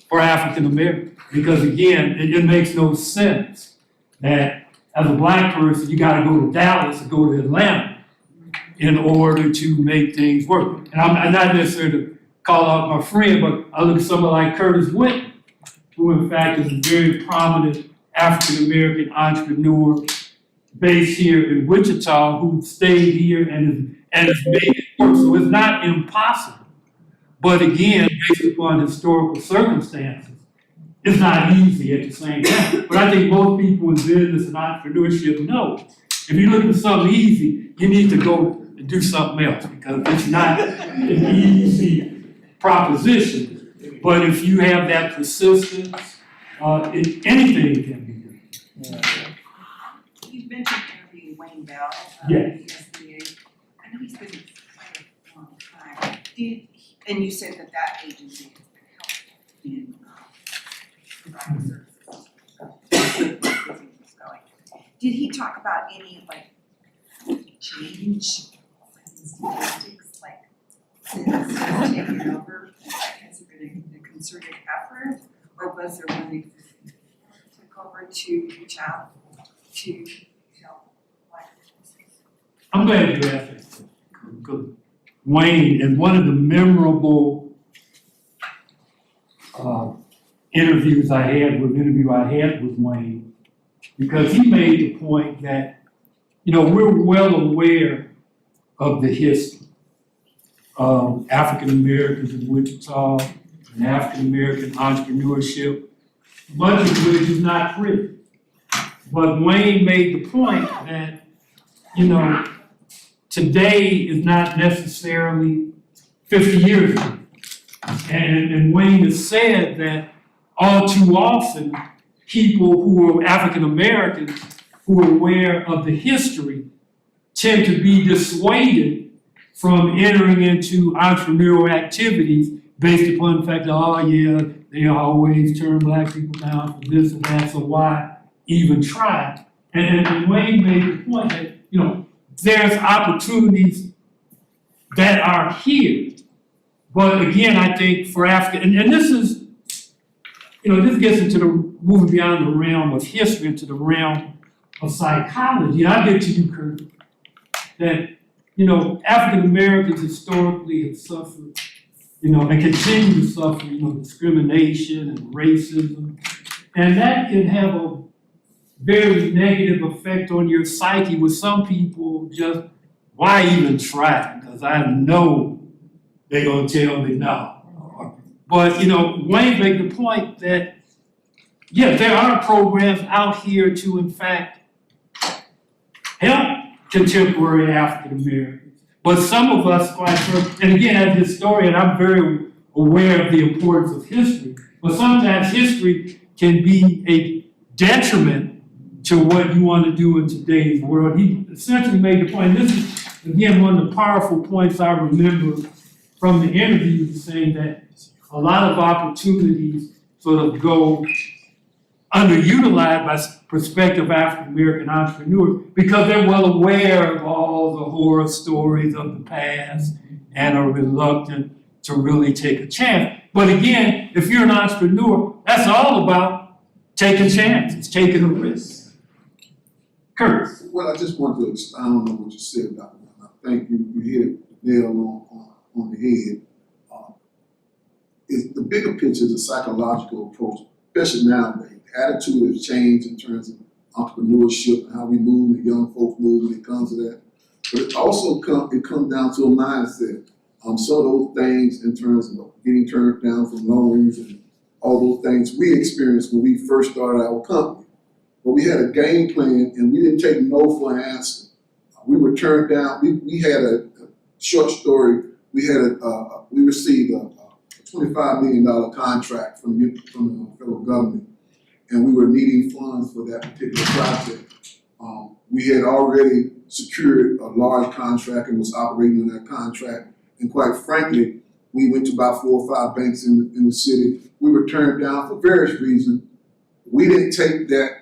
for African Americans. Because again, it makes no sense that as a Black person, you gotta go to Dallas or go to Atlanta in order to make things work. And I'm not necessarily to call out my friend, but I look at someone like Curtis Whitman, who in fact is a very prominent African American entrepreneur based here in Wichita, who stayed here and has made it work. So it's not impossible. But again, based upon historical circumstances, it's not easy at the same time. But I think most people in business and entrepreneurship know, if you're looking for something easy, you need to go and do something else, because it's not an easy proposition. But if you have that persistence, anything can be done. You mentioned interviewing Wayne Bell. Yes. Yesterday. I know he's been with quite a long time. And you said that agency has been helpful in providing services. Did he talk about any change in statistics, since he's taken over? Has it been a concerted effort, or was there one that took over to reach out to help Black businesses? I'm glad you asked that. Because Wayne, in one of the memorable interview I had with Wayne, because he made the point that, you know, we're well aware of the history of African Americans in Wichita and African American entrepreneurship, much of which is not pretty. But Wayne made the point that, you know, today is not necessarily 50 years ago. And Wayne has said that all too often, people who are African Americans who are aware of the history tend to be dissuaded from entering into entrepreneurial activities based upon the fact that, oh yeah, they always turn Black people down for this and that, so why even try? And Wayne made the point that, you know, there's opportunities that are here. But again, I think for African, and this is, you know, this gets into the, moving beyond the realm of history into the realm of psychology. And I get to you, Kurt, that, you know, African Americans historically have suffered, you know, and continue to suffer, you know, discrimination and racism. And that can have a very negative effect on your psyche, with some people just, why even try? Because I know they're gonna tell me no. But, you know, Wayne made the point that, yeah, there are programs out here to, in fact, help contemporary African Americans. But some of us, quite sure, and again, as a historian, I'm very aware of the importance of history. But sometimes history can be a detriment to what you want to do in today's world. He essentially made the point, and this is, again, one of the powerful points I remember from the interview, saying that a lot of opportunities sort of go underutilized by prospective African American entrepreneurs because they're well aware of all the horror stories of the past and are reluctant to really take a chance. But again, if you're an entrepreneur, that's all about taking chances, taking a risk. Curtis. Well, I just want to expound on what you said, Dr. Brown. I think you hit the nail on the head. The bigger picture is a psychological approach, especially nowadays. Attitude has changed in terms of entrepreneurship and how we move, the young folks move when it comes to that. But it also comes down to a mindset. Some of those things in terms of getting turned down from loans and all those things we experienced when we first started our company. But we had a game plan and we didn't take no for an answer. We were turned down. We had a short story. We received a $25 million contract from the federal government, and we were needing funds for that particular project. We had already secured a large contract and was operating on that contract. And quite frankly, we went to about 4 or 5 banks in the city. We were turned down for various reasons. We didn't take that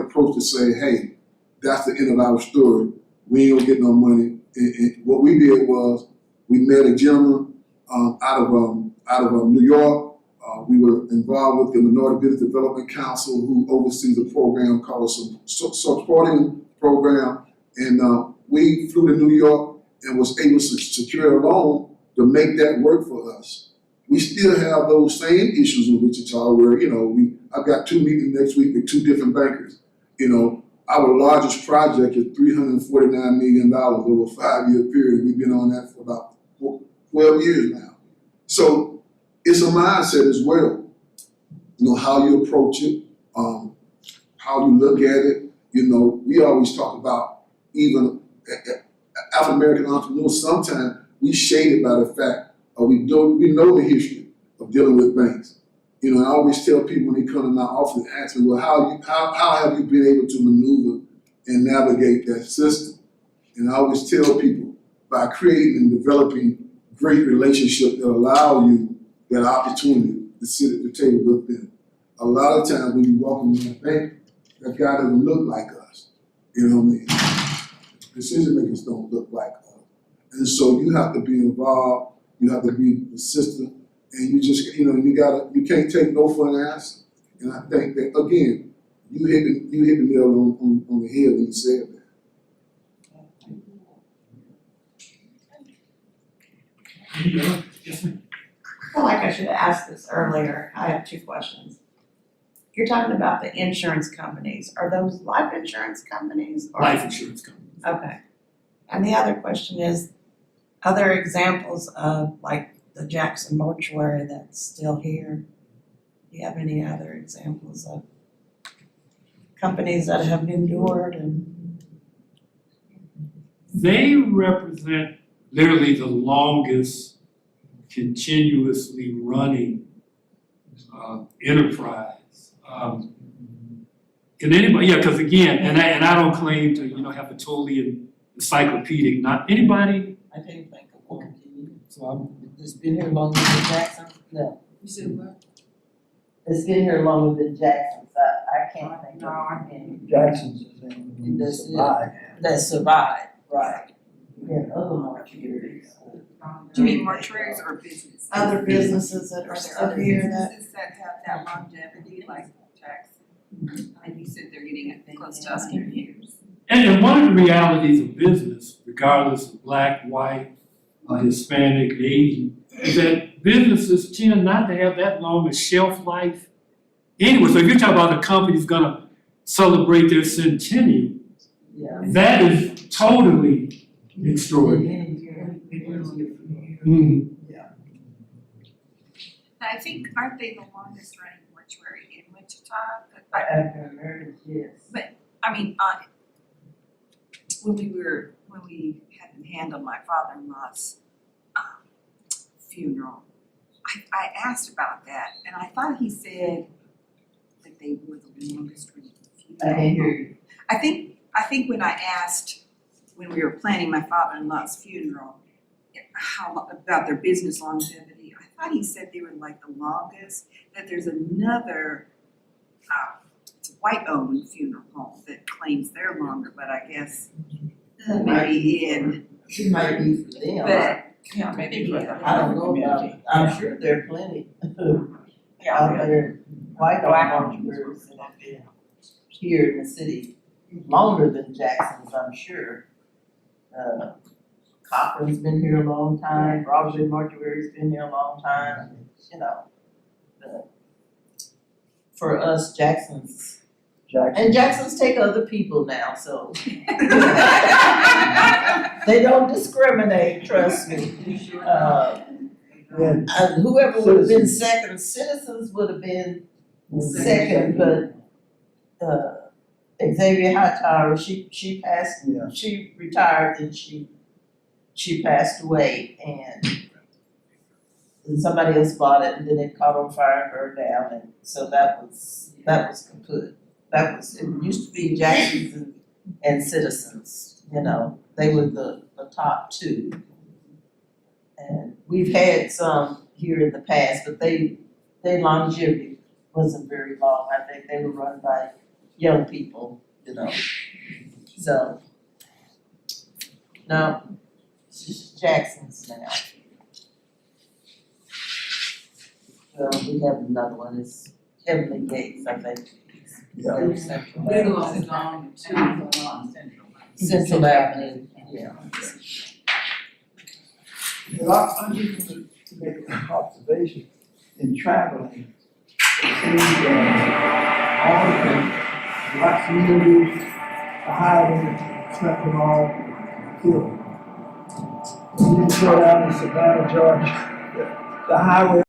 approach to say, hey, that's the end of our story. We ain't gonna get no money. And what we did was we met a gentleman out of New York. We were involved with the Minority Business Development Council, who oversees a program called a supporting program. And we flew to New York and was able to secure a loan to make that work for us. We still have those same issues in Wichita where, I've got 2 meetings next week with 2 different bankers. Our largest project is $349 million over a 5-year period. We've been on that for about 12 years now. So it's a mindset as well. How you approach it, how you look at it. We always talk about even African American entrepreneurs, sometimes we shaded by the fact we know the history of dealing with banks. I always tell people when they come to my office and ask me, well, how have you been able to maneuver and navigate that system? And I always tell people by creating and developing great relationships that allow you that opportunity to sit at the table with them. A lot of times when you walk into a bank, that guy doesn't look like us. You know what I mean? Decision makers don't look like us. And so you have to be involved, you have to be persistent, and you just, you can't take no for an answer. And I think that, again, you hit the nail on the head when you said that. Yes, ma'am. I feel like I should have asked this earlier. I have 2 questions. You're talking about the insurance companies. Are those life insurance companies? Life insurance companies. Okay. And the other question is, other examples of like the Jackson Mortuary that's still here? Do you have any other examples of companies that have endured and? They represent literally the longest continuously running enterprise. Can anybody? Yeah, because again, and I don't claim to have a totally encyclopedic. Not anybody. I can't think of one. So It's been here longer than Jackson? No. You said what? It's been here longer than Jackson, so I can't think of any. Jackson's is in That's it. survive. That survived, right. We had other mortuaries. Do you mean mortuaries or businesses? Other businesses that are still here that? Businesses that have that longevity, like Jackson. And you said they're getting close to asking years. and one of the realities of business, regardless of black, white, Hispanic, Asian, is that businesses tend not to have that long a shelf life. Anyway, so if you're talking about a company that's gonna celebrate their centennial, Yeah. that is totally extraordinary. Mhm. I think, aren't they the longest running mortuary in Wichita? African Americans, yes. I mean, when we had to handle my father-in-law's funeral, I asked about that, and I thought he said that they were the longest running funeral. I didn't hear you. I think when I asked, when we were planning my father-in-law's funeral, about their business longevity, I thought he said they were like the longest, that there's another, it's a white-owned funeral home that claims they're longer, but I guess maybe in, She might be for them. but, Yeah, maybe for the I don't know about it. I'm sure there are plenty out there, white mortuaries here in the city. longer than Jackson's, I'm sure. Cochran's been here a long time, Broadway Mortuary's been here a long time, you know. For us, Jackson's, and Jackson's take other people now, so. They don't discriminate, trust me. Whoever would have been second, Citizens would have been second, but, Xavier Hightower, she passed, she retired and she passed away, and somebody else bought it, and then it caught on fire and burned down, and so that was kaput. It used to be Jackson's and Citizens, you know, they were the top two. And we've had some here in the past, but their longevity wasn't very long. I think they were run by young people, you know. So, no, it's just Jackson's now. Well, we have another one, it's Heavenly Gates, I think. Yeah. Bigelow's gone too. Central Avenue, yeah. Well, I just want to make an observation in traveling. It seems all of the black communities, the highway, Trenton all killed. You can go down to Savannah, Georgia, the highway